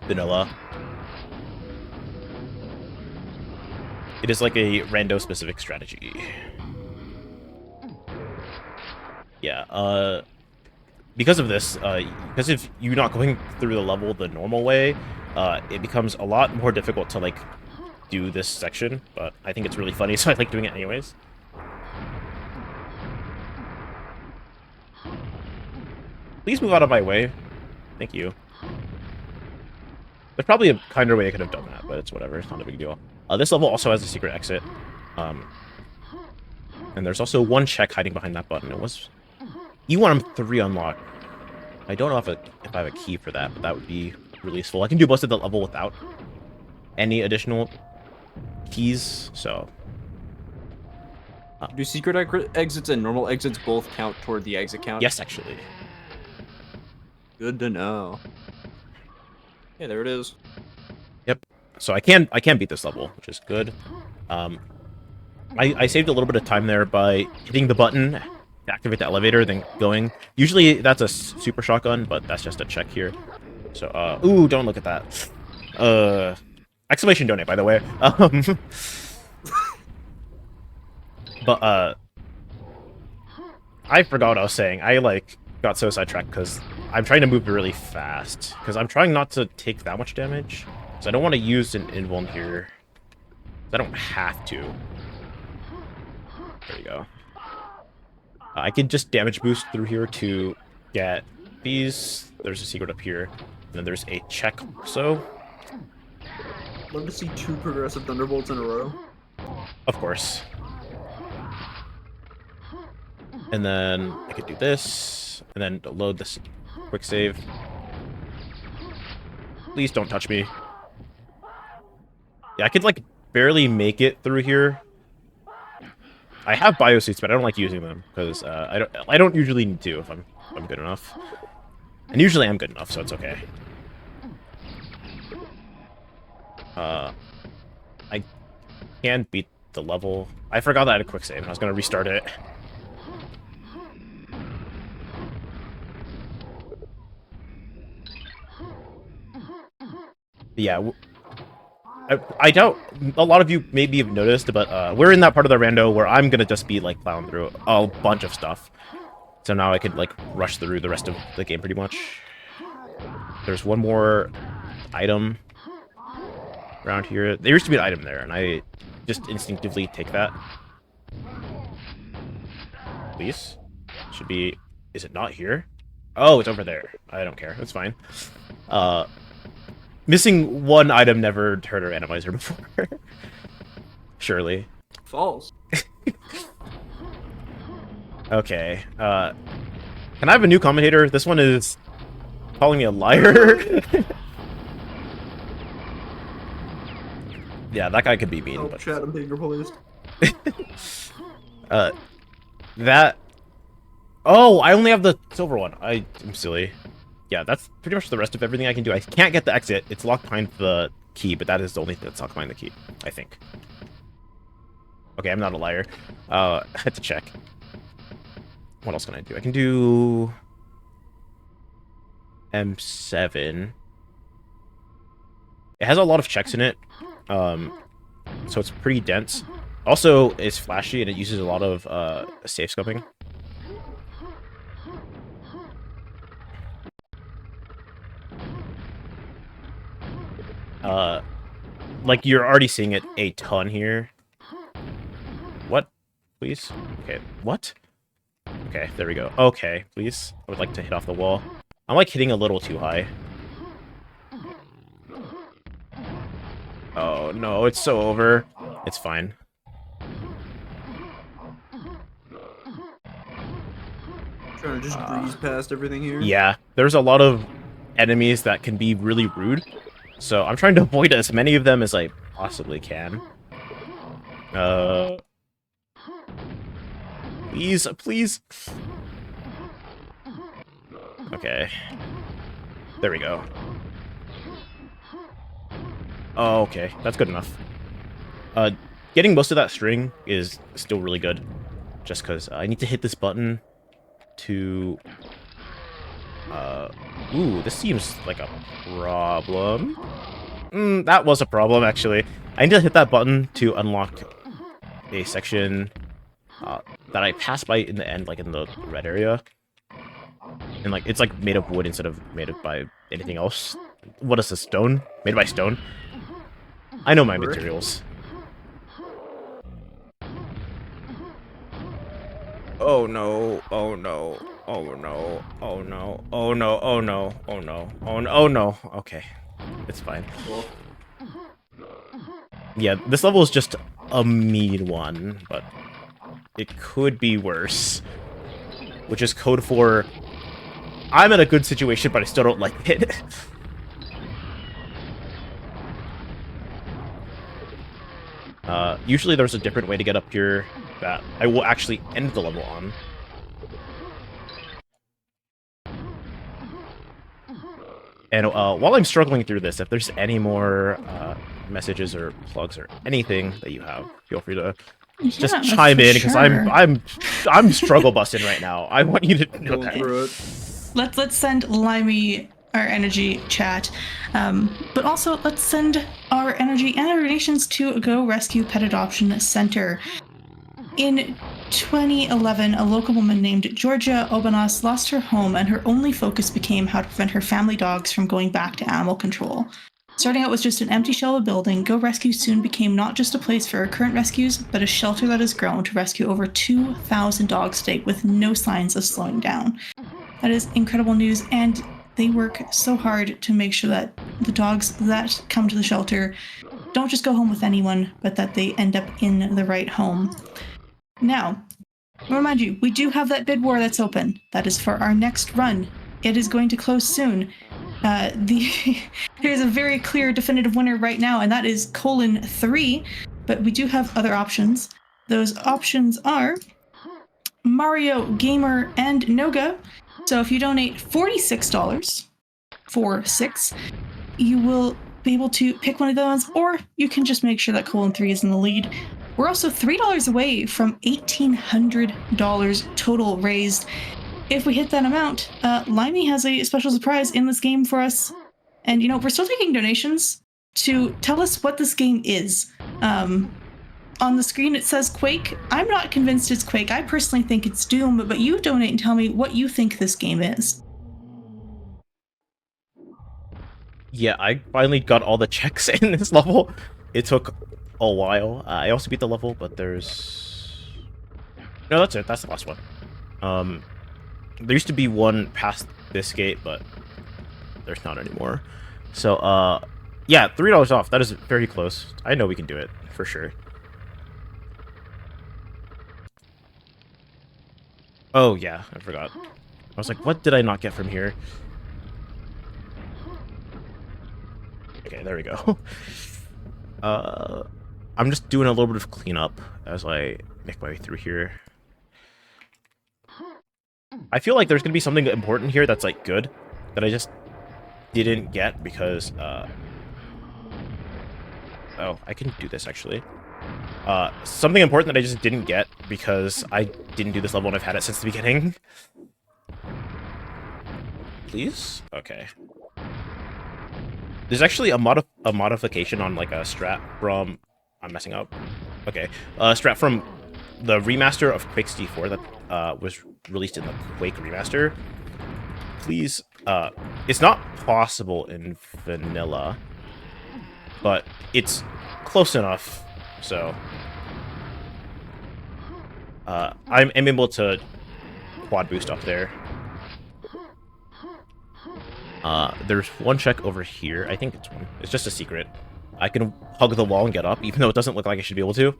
vanilla. It is like a rando-specific strategy. Yeah, because of this, because if you're not going through the level the normal way, it becomes a lot more difficult to, like, do this section, but I think it's really funny, so I like doing it anyways. Please move out of my way. Thank you. There's probably a kinder way I could have done that, but it's whatever. It's not a big deal. This level also has a secret exit. And there's also one check hiding behind that button. It was E1M3 unlocked. I don't know if I have a key for that, but that would be really useful. I can do most of the level without any additional keys, so... Do secret exits and normal exits both count toward the exit count? Yes, actually. Good to know. Yeah, there it is. Yep. So I can beat this level, which is good. I saved a little bit of time there by hitting the button to activate the elevator, then going. Usually that's a super shotgun, but that's just a check here. So, ooh, don't look at that. Exclamation donate, by the way. But, I forgot what I was saying. I, like, got so sidetracked because I'm trying to move really fast. Because I'm trying not to take that much damage. So I don't want to use an invuln here. I don't have to. There you go. I could just damage boost through here to get these. There's a secret up here. And then there's a check also. Love to see 2 progressive thunderbolts in a row. Of course. And then I could do this, and then load this quick save. Please don't touch me. Yeah, I could, like, barely make it through here. I have biosuits, but I don't like using them because I don't usually need to if I'm good enough. And usually I'm good enough, so it's okay. I can beat the level. I forgot that I had a quick save, and I was gonna restart it. Yeah, I doubt a lot of you maybe have noticed, but we're in that part of the rando where I'm gonna just be, like, plowing through a bunch of stuff. So now I could, like, rush through the rest of the game pretty much. There's one more item around here. There used to be an item there, and I just instinctively take that. Please? Should be... Is it not here? Oh, it's over there. I don't care. It's fine. Missing one item never hurt our randomizer before. Surely. False. Okay. Can I have a new commentator? This one is calling me a liar. Yeah, that guy could be mean. Oh, but... chat, I'm being replaced. That... Oh, I only have the silver one. I'm silly. Yeah, that's pretty much the rest of everything I can do. I can't get the exit. It's locked behind the key, but that is the only thing that's locked behind the key, I think. Okay, I'm not a liar. I had to check. What else can I do? I can do... M7. It has a lot of checks in it, so it's pretty dense. Also, it's flashy, and it uses a lot of safe scoping. like, you're already seeing it a ton here. What? Please? Okay, what? Okay, there we go. Okay, please. I would like to hit off the wall. I'm, like, hitting a little too high. Oh, no, it's so over. It's fine. Trying to just breeze past everything here. Yeah, there's a lot of enemies that can be really rude. So I'm trying to avoid as many of them as I possibly can. Please, please. Okay. There we go. Oh, okay. That's good enough. Getting most of that string is still really good. Just because I need to hit this button to... Ooh, this seems like a problem. That was a problem, actually. I need to hit that button to unlock a section that I passed by in the end, like in the red area. And, like, it's, like, made of wood instead of made of by anything else. What is this, stone? Made by stone? I know my materials. Oh no, oh no, oh no, oh no, oh no, oh no, oh no, oh no, oh no. Okay, it's fine. Yeah, this level is just a mean one, but it could be worse. Which is code for, I'm in a good situation, but I still don't like it. Usually there's a different way to get up here that I will actually end the level on. And while I'm struggling through this, if there's any more messages or plugs or anything that you have, feel free to just chime in, because I'm struggle busting right now. I want you to know that. Let's send Limy our energy chat, but also let's send our energy and our donations to Go Rescue Pet Adoption Center. In 2011, a local woman named Georgia Obanas lost her home, and her only focus became how to prevent her family dogs from going back to animal control. Starting out with just an empty shell of a building, Go Rescue soon became not just a place for current rescues, but a shelter that has grown to rescue over 2,000 dogs to date with no signs of slowing down. That is incredible news, and they work so hard to make sure that the dogs that come to the shelter don't just go home with anyone, but that they end up in the right home. Now, I'll remind you, we do have that bid war that's open. That is for our next run. It is going to close soon. There's a very clear definitive winner right now, and that is 3, but we do have other options. Those options are Mario, Gamer, and Noga. So if you donate $46 for 6, you will be able to pick one of those, or you can just make sure that 3 is in the lead. We're also $3 away from $1,800 total raised. If we hit that amount, Limey has a special surprise in this game for us. And, you know, we're still taking donations to tell us what this game is. On the screen, it says Quake. I'm not convinced it's Quake. I personally think it's Doom, but you donate and tell me what you think this game is. Yeah, I finally got all the checks in this level. It took a while. I also beat the level, but there's... No, that's it. That's the last one. There used to be one past this gate, but there's not anymore. So, yeah, $3 off. That is very close. I know we can do it, for sure. Oh, yeah, I forgot. I was like, what did I not get from here? Okay, there we go. I'm just doing a little bit of cleanup as I make my way through here. I feel like there's gonna be something important here that's, like, good, that I just didn't get because, oh, I can do this, actually. Something important that I just didn't get because I didn't do this level and I've had it since the beginning. Please? Okay. There's actually a modification on, like, a strat from... I'm messing up. Okay. Strat from the remaster of Quake D4 that was released in the Quake remaster. Please, it's not possible in vanilla but it's close enough, so I'm able to quad boost up there. There's one check over here. I think it's one. It's just a secret. I can hug the wall and get up, even though it doesn't look like I should be able to.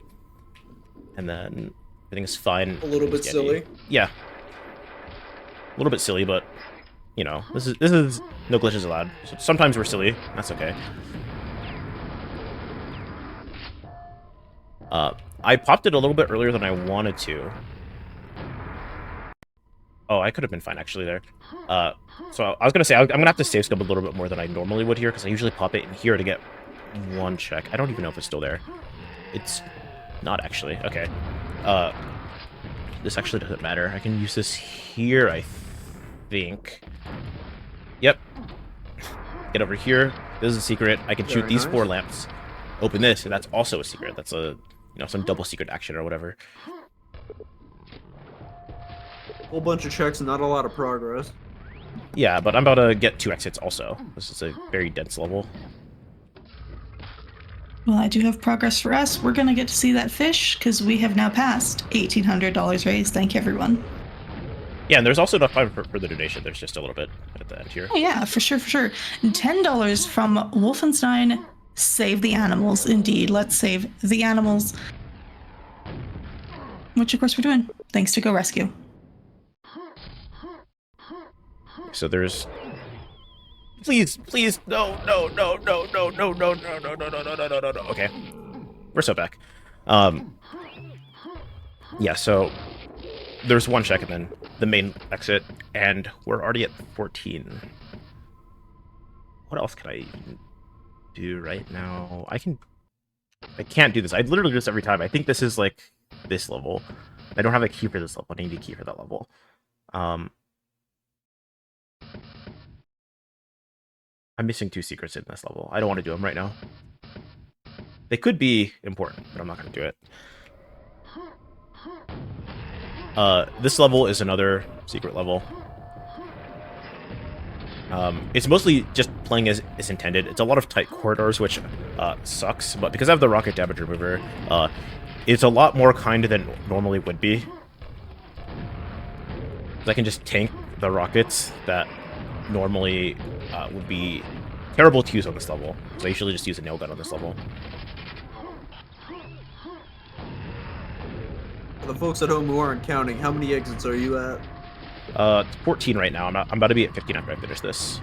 And then everything is fine. A little bit silly. Yeah. A little bit silly, but you know, this is no glitches allowed. So sometimes we're silly. That's okay. I popped it a little bit earlier than I wanted to. Oh, I could have been fine actually there. So I was gonna say I'm gonna have to save scope a little bit more than I normally would here, because I usually pop it in here to get one check. I don't even know if it's still there. It's not actually. Okay. This actually doesn't matter. I can use this here, I think. Yep. Get over here. This is a secret. I can shoot Very these nice. 4 lamps. Open this, and that's also a secret. That's a, you know, some double secret action or whatever. Whole bunch of checks and not a lot of progress. Yeah, but I'm about to get 2 exits also. This is a very dense level. Well, I do have progress for us. We're going to get to see that fish because we have now passed $1,800 raised. Thank you, everyone. Yeah, and there's also enough time for the donation. There's just a little bit at the end here. Oh, yeah, for sure, for sure. $10 from Wolfenstein. Save the animals. Indeed, let's save the animals. Which, of course, we're doing. Thanks to Go Rescue. So there's... Please, please, no, no, no, no, no, no, no, no, no, no, no, no, no, no, no, no. Okay. We're so back. Yeah, so there's one check and then the main exit, and we're already at 14. What else can I do right now? I can't do this. I literally do this every time. I think this is like this level. I don't have a key for this level. I need a key for that level. I'm missing 2 secrets in this level. I don't want to do them right now. They could be important, but I'm not going to do it. This level is another secret level. It's mostly just playing as intended. It's a lot of tight corridors, which sucks, but because I have the rocket damage remover, it's a lot more kind than normally would be. I can just tank the rockets that normally would be terrible to use on this level. So I usually just use a nail gun on this level. For the folks at home who aren't counting, how many exits are you at? It's 14 right now. I'm about to be at 15 after I finish this.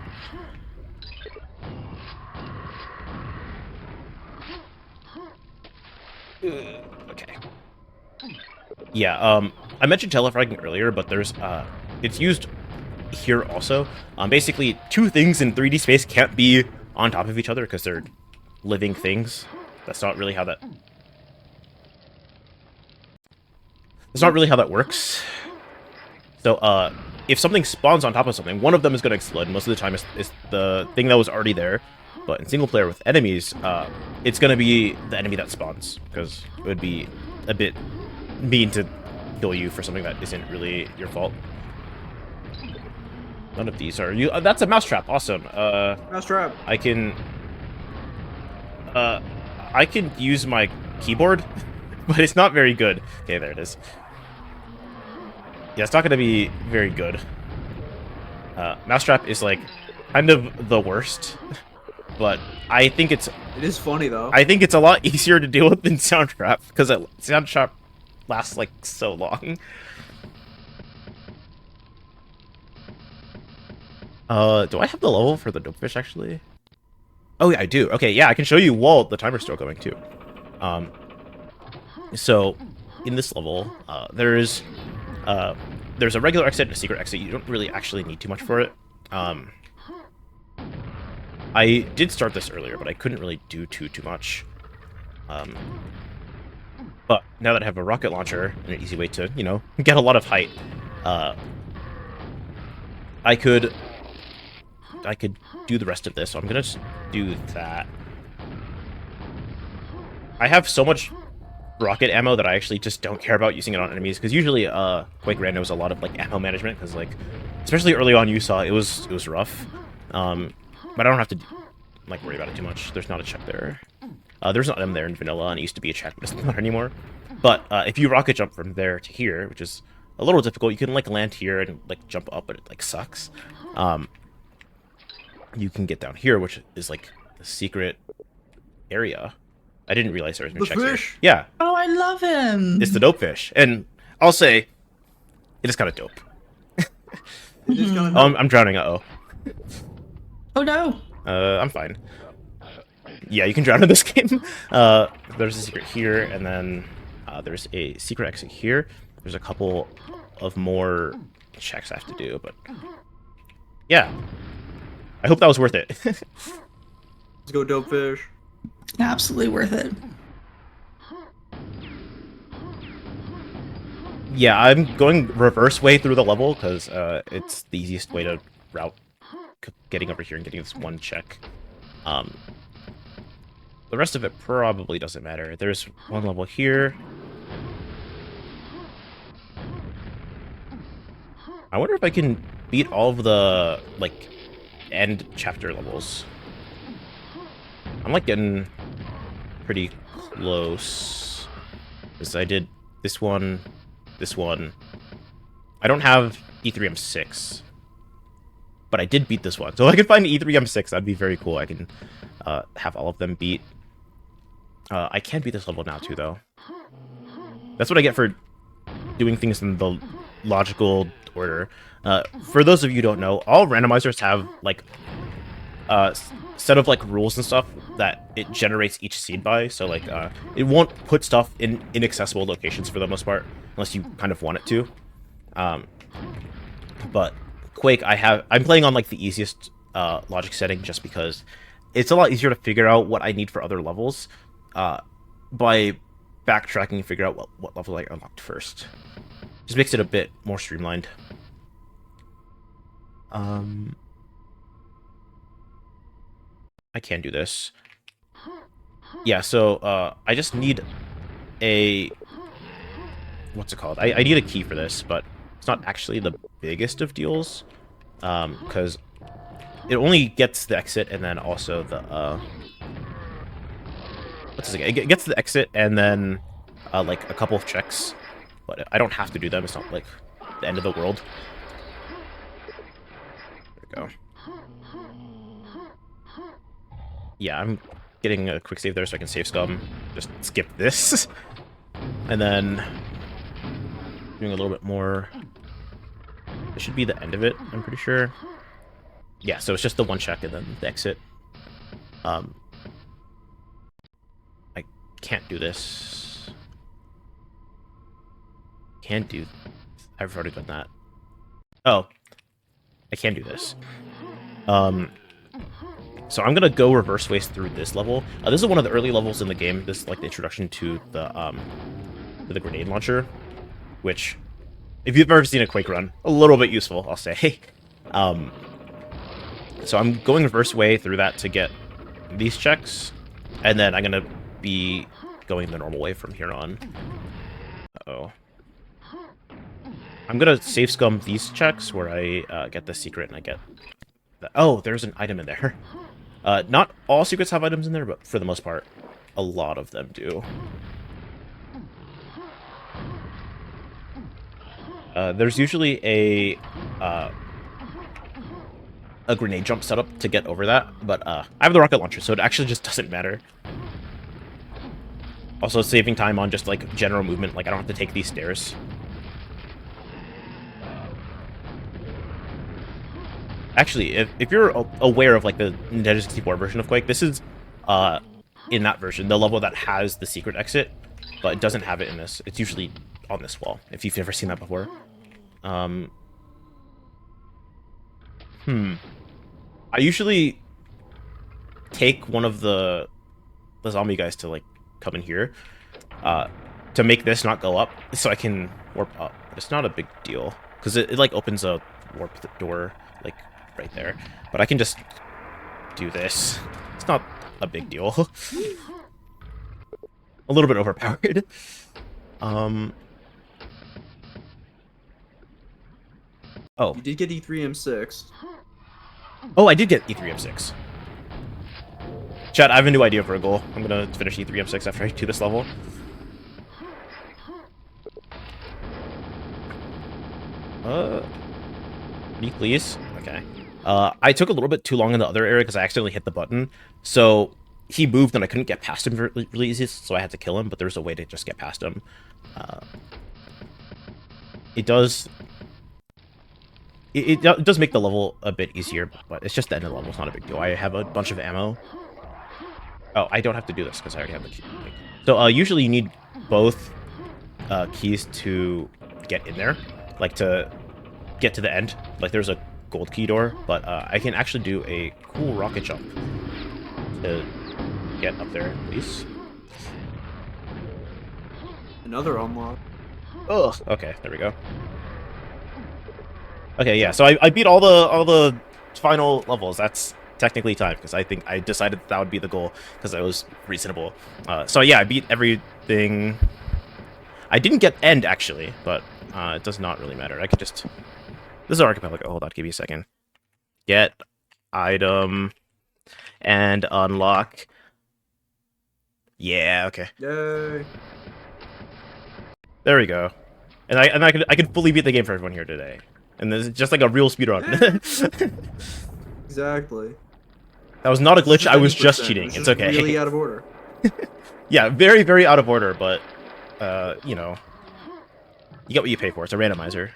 Okay. Yeah, I mentioned telefragging earlier, but there's, it's used here also. Basically, 2 things in 3D space can't be on top of each other because they're living things. That's not really how that... That's not really how that works. So, if something spawns on top of something, one of them is going to explode. Most of the time, it's the thing that was already there. But in single player with enemies, it's going to be the enemy that spawns, because it would be a bit mean to kill you for something that isn't really your fault. None of these are you. That's a mousetrap. Awesome. Mousetrap. I can use my keyboard, but it's not very good. Okay, there it is. Yeah, it's not going to be very good. Mousetrap is like kind of the worst, but I think it's... It is funny though. I think it's a lot easier to deal with than Soundtrap, because Soundtrap lasts like so long. Do I have the level for the dopefish actually? Oh yeah, I do. Okay, yeah, I can show you while the timer's still going too. So in this level, there's a regular exit and a secret exit. You don't really actually need too much for it. I did start this earlier, but I couldn't really do too much. But now that I have a rocket launcher and an easy way to, you know, get a lot of height, I could do the rest of this. So I'm gonna just do that. I have so much rocket ammo that I actually just don't care about using it on enemies, because usually Quake Ran knows a lot of like ammo management, because like especially early on you saw it was rough. But I don't have to like worry about it too much. There's not a check there. There's not them there in vanilla, and it used to be a check, but it's not anymore. But if you rocket jump from there to here, which is a little difficult, you can like land here and like jump up, but it like sucks. You can get down here, which is like the secret area. I didn't realize there was no The checks here. fish? Yeah, Oh, I love him. it's the dope fish, and I'll say it is kind of dope. It is kind of I'm drowning. Oh no. I'm fine. Yeah, you can drown in this game. There's a secret here, and then there's a secret exit here. There's a couple of more checks I have to do, but yeah. I hope that was worth it. Let's go, dope fish. Absolutely worth it. Yeah, I'm going reverse way through the level because it's the easiest way to route getting over here and getting this one check. The rest of it probably doesn't matter. There's one level here. I wonder if I can beat all of the, like, end chapter levels. I'm, like, getting pretty close. Because I did this one, this one. I don't have E3M6. But I did beat this one. So if I could find E3M6, that'd be very cool. I can have all of them beat. I can beat this level now, too, though. That's what I get for doing things in the logical order. For those of you who don't know, all randomizers have, like, set of, like, rules and stuff that it generates each seed by. So, like, it won't put stuff in inaccessible locations for the most part, unless you kind of want it to. But Quake, I'm playing on, like, the easiest logic setting just because it's a lot easier to figure out what I need for other levels by backtracking and figure out what level I unlocked first. Just makes it a bit more streamlined. I can do this. Yeah, so I just need a... What's it called? I need a key for this, but it's not actually the biggest of deals. Because it only gets the exit and then also the... What's this again? It gets the exit and then like a couple of checks. But I don't have to do them. It's not like the end of the world. There we go. Yeah, I'm getting a quick save there so I can save scum. Just skip this. And then doing a little bit more. This should be the end of it, I'm pretty sure. Yeah, so it's just the one check and then the exit. I can't do this. Can't do... I've already done that. Oh. I can do this. So I'm gonna go reverse ways through this level. This is one of the early levels in the game. This is like the introduction to the grenade launcher, which, if you've ever seen a Quake run, a little bit useful, I'll say. So I'm going reverse way through that to get these checks, and then I'm gonna be going the normal way from here on. Uh-oh. I'm gonna save scum these checks where I get the secret and I get... Oh, there's an item in there. Not all secrets have items in there, but for the most part, a lot of them do. There's usually a grenade jump setup to get over that, but I have the rocket launcher, so it actually just doesn't matter. Also, saving time on just, like, general movement, like, I don't have to take these stairs. Actually, if you're aware of, like, the Nintendo 64 version of Quake, this is, in that version, the level that has the secret exit, but it doesn't have it in this. It's usually on this wall, if you've never seen that before. I usually take one of the zombie guys to, like, come in here, to make this not go up, so I can warp up. But it's not a big deal, because it, like, opens a warp door, like, right there. But I can just do this. It's not a big deal. A little bit overpowered. Oh. You did get E3M6. Oh, I did get E3M6. Chat, I have a new idea for a goal. I'm gonna finish E3 M6 after I do this level. Can you please? Okay. I took a little bit too long in the other area because I accidentally hit the button. So he moved and I couldn't get past him really easy, so I had to kill him, but there's a way to just get past him. It does... It does make the level a bit easier, but it's just the end of the level. It's not a big deal. I have a bunch of ammo. Oh, I don't have to do this because I already have the key. So usually you need both keys to get in there, like to get to the end. Like there's a gold key door, but I can actually do a cool rocket jump to get up there, please. Another unlock. Ugh. Okay, there we go. Okay, yeah. So I beat all the final levels. That's technically time because I think I decided that would be the goal because it was reasonable. So yeah, I beat everything. I didn't get end actually, but it does not really matter. I could just. This is Archipelago. Hold on, give me a second. Get item and unlock. Yeah. Okay. Yay. There we go. And I could fully beat the game for everyone here today. And this is just like a real speedrun. Exactly. That was not a glitch, I was just 10%. cheating. This It's is okay. Really out of order. Yeah, very, very out of order, but, you know. You get what you pay for. It's a randomizer.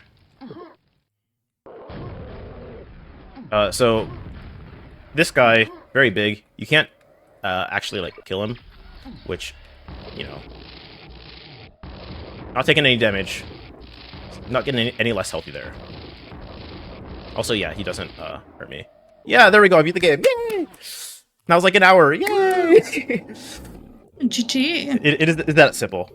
So, this guy, very big. You can't, actually, like, kill him. Which, you know. Not taking any damage. Not getting any less healthy there. Also, yeah, he doesn't, hurt me. Yeah, there we go, I beat the game. Yay! That was like an hour. Yay! GG. It is that simple.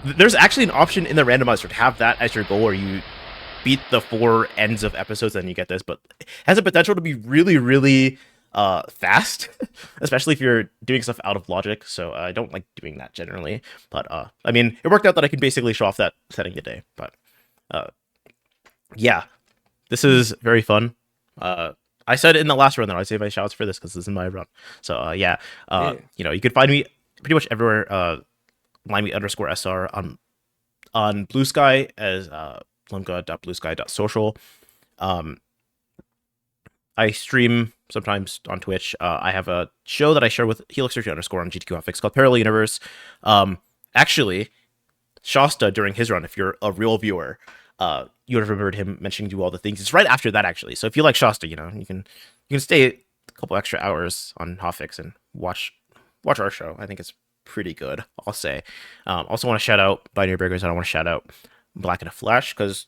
There's actually an option in the randomizer to have that as your goal, where you beat the 4 ends of episodes and you get this, but it has a potential to be really, really fast, especially if you're doing stuff out of logic. So I don't like doing that generally. But I mean, it worked out that I can basically show off that setting today. But yeah, this is very fun. I said in the last run that I'd save my shouts for this because this is my run. So yeah, you know, you can find me pretty much everywhere. Limy_SR on Blue Sky as limga.bluesky.social. I stream sometimes on Twitch. I have a show that I share with Helix30_ on GTQ called Parallel Universe. Actually, Shasta during his run, if you're a real viewer, you would have remembered him mentioning do all the things. It's right after that actually. So if you like Shasta, you know, you can stay a couple extra hours on Hotfix and watch our show. I think it's pretty good, I'll say. Also want to shout out Binary Breakers, and I want to shout out Black and a Flash because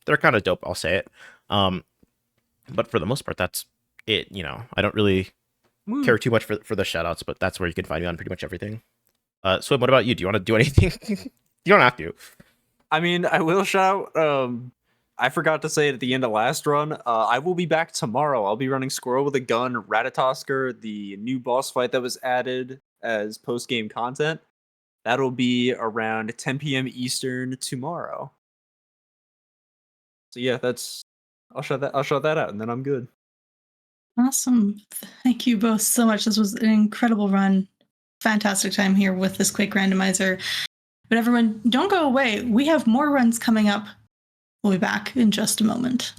they're kind of dope, I'll say it. But for the most part, that's it. You know, I don't really care too much for the shout outs, but that's where you can find me on pretty much everything. Swim, what about you? Do you want to do anything? You don't have to. I mean, I will shout. I forgot to say it at the end of last run. I will be back tomorrow. I'll be running Squirrel with a Gun, Ratatosker, the new boss fight that was added as post game content. That'll be around 10 p.m. Eastern tomorrow. So yeah, I'll shut that out, and then I'm good. Awesome. Thank you both so much. This was an incredible run. Fantastic time here with this Quake randomizer. But everyone, don't go away. We have more runs coming up. We'll be back in just a moment.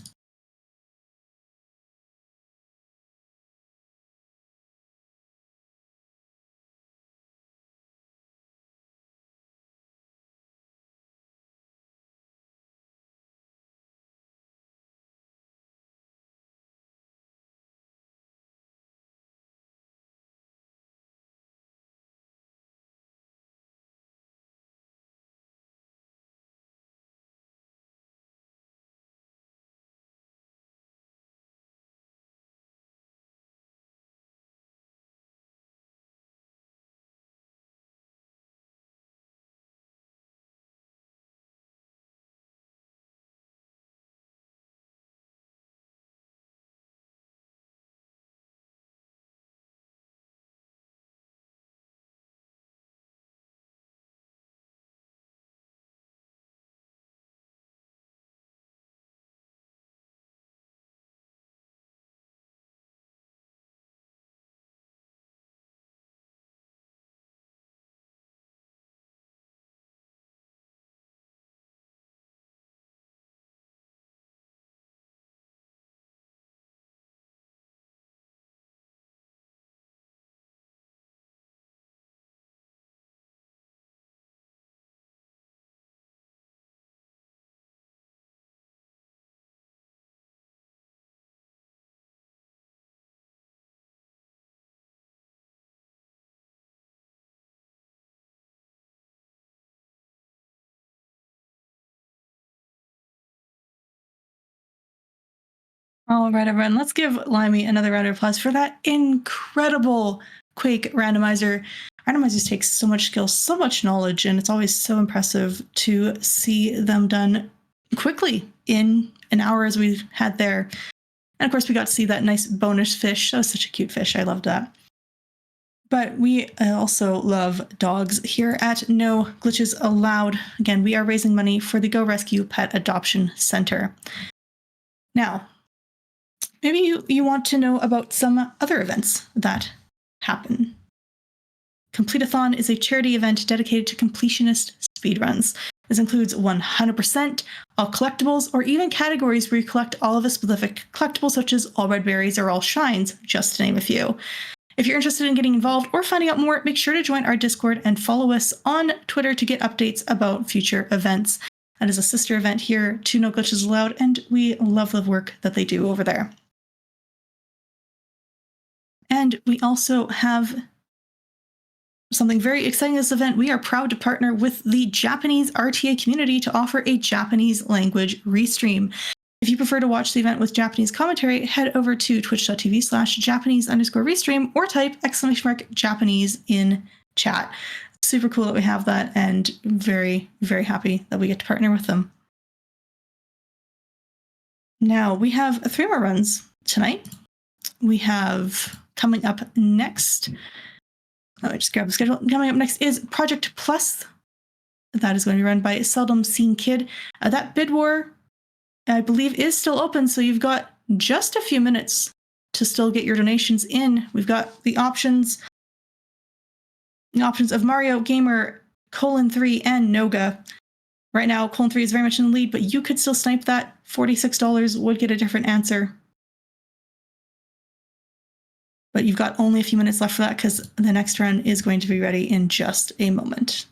All right, everyone. Let's give Limy another round of applause for that incredible Quake randomizer. Randomizers take so much skill, so much knowledge, and it's always so impressive to see them done quickly in an hour as we had there. And of course, we got to see that nice bonus fish. That was such a cute fish. I loved that. But we also love dogs here at No Glitches Allowed. Again, we are raising money for the Go Rescue Pet Adoption Center. Now, maybe you want to know about some other events that happen. Complete-a-thon is a charity event dedicated to completionist speedruns. This includes 100% all collectibles, or even categories where you collect all of a specific collectible, such as all red berries or all shines, just to name a few. If you're interested in getting involved or finding out more, make sure to join our Discord and follow us on Twitter to get updates about future events. That is a sister event here to No Glitches Allowed, and we love the work that they do over there. And we also have something very exciting this event. We are proud to partner with the Japanese RTA community to offer a Japanese language restream. If you prefer to watch the event with Japanese commentary, head over to twitch.tv/Japanese_restream or type !Japanese in chat. Super cool that we have that, and very, very happy that we get to partner with them. Now, we have 3 more runs tonight. We have coming up next. Oh, I just grabbed the schedule. Coming up next is Project Plus. That is going to be run by Seldom Seen Kid. That bid war, I believe, is still open, so you've got just a few minutes to still get your donations in. We've got the options of Mario, Gamer, :3, and Noga. Right now, :3 is very much in the lead, but you could still snipe that. $46 would get a different answer. But you've got only a few minutes left for that, because the next run is going to be ready in just a moment.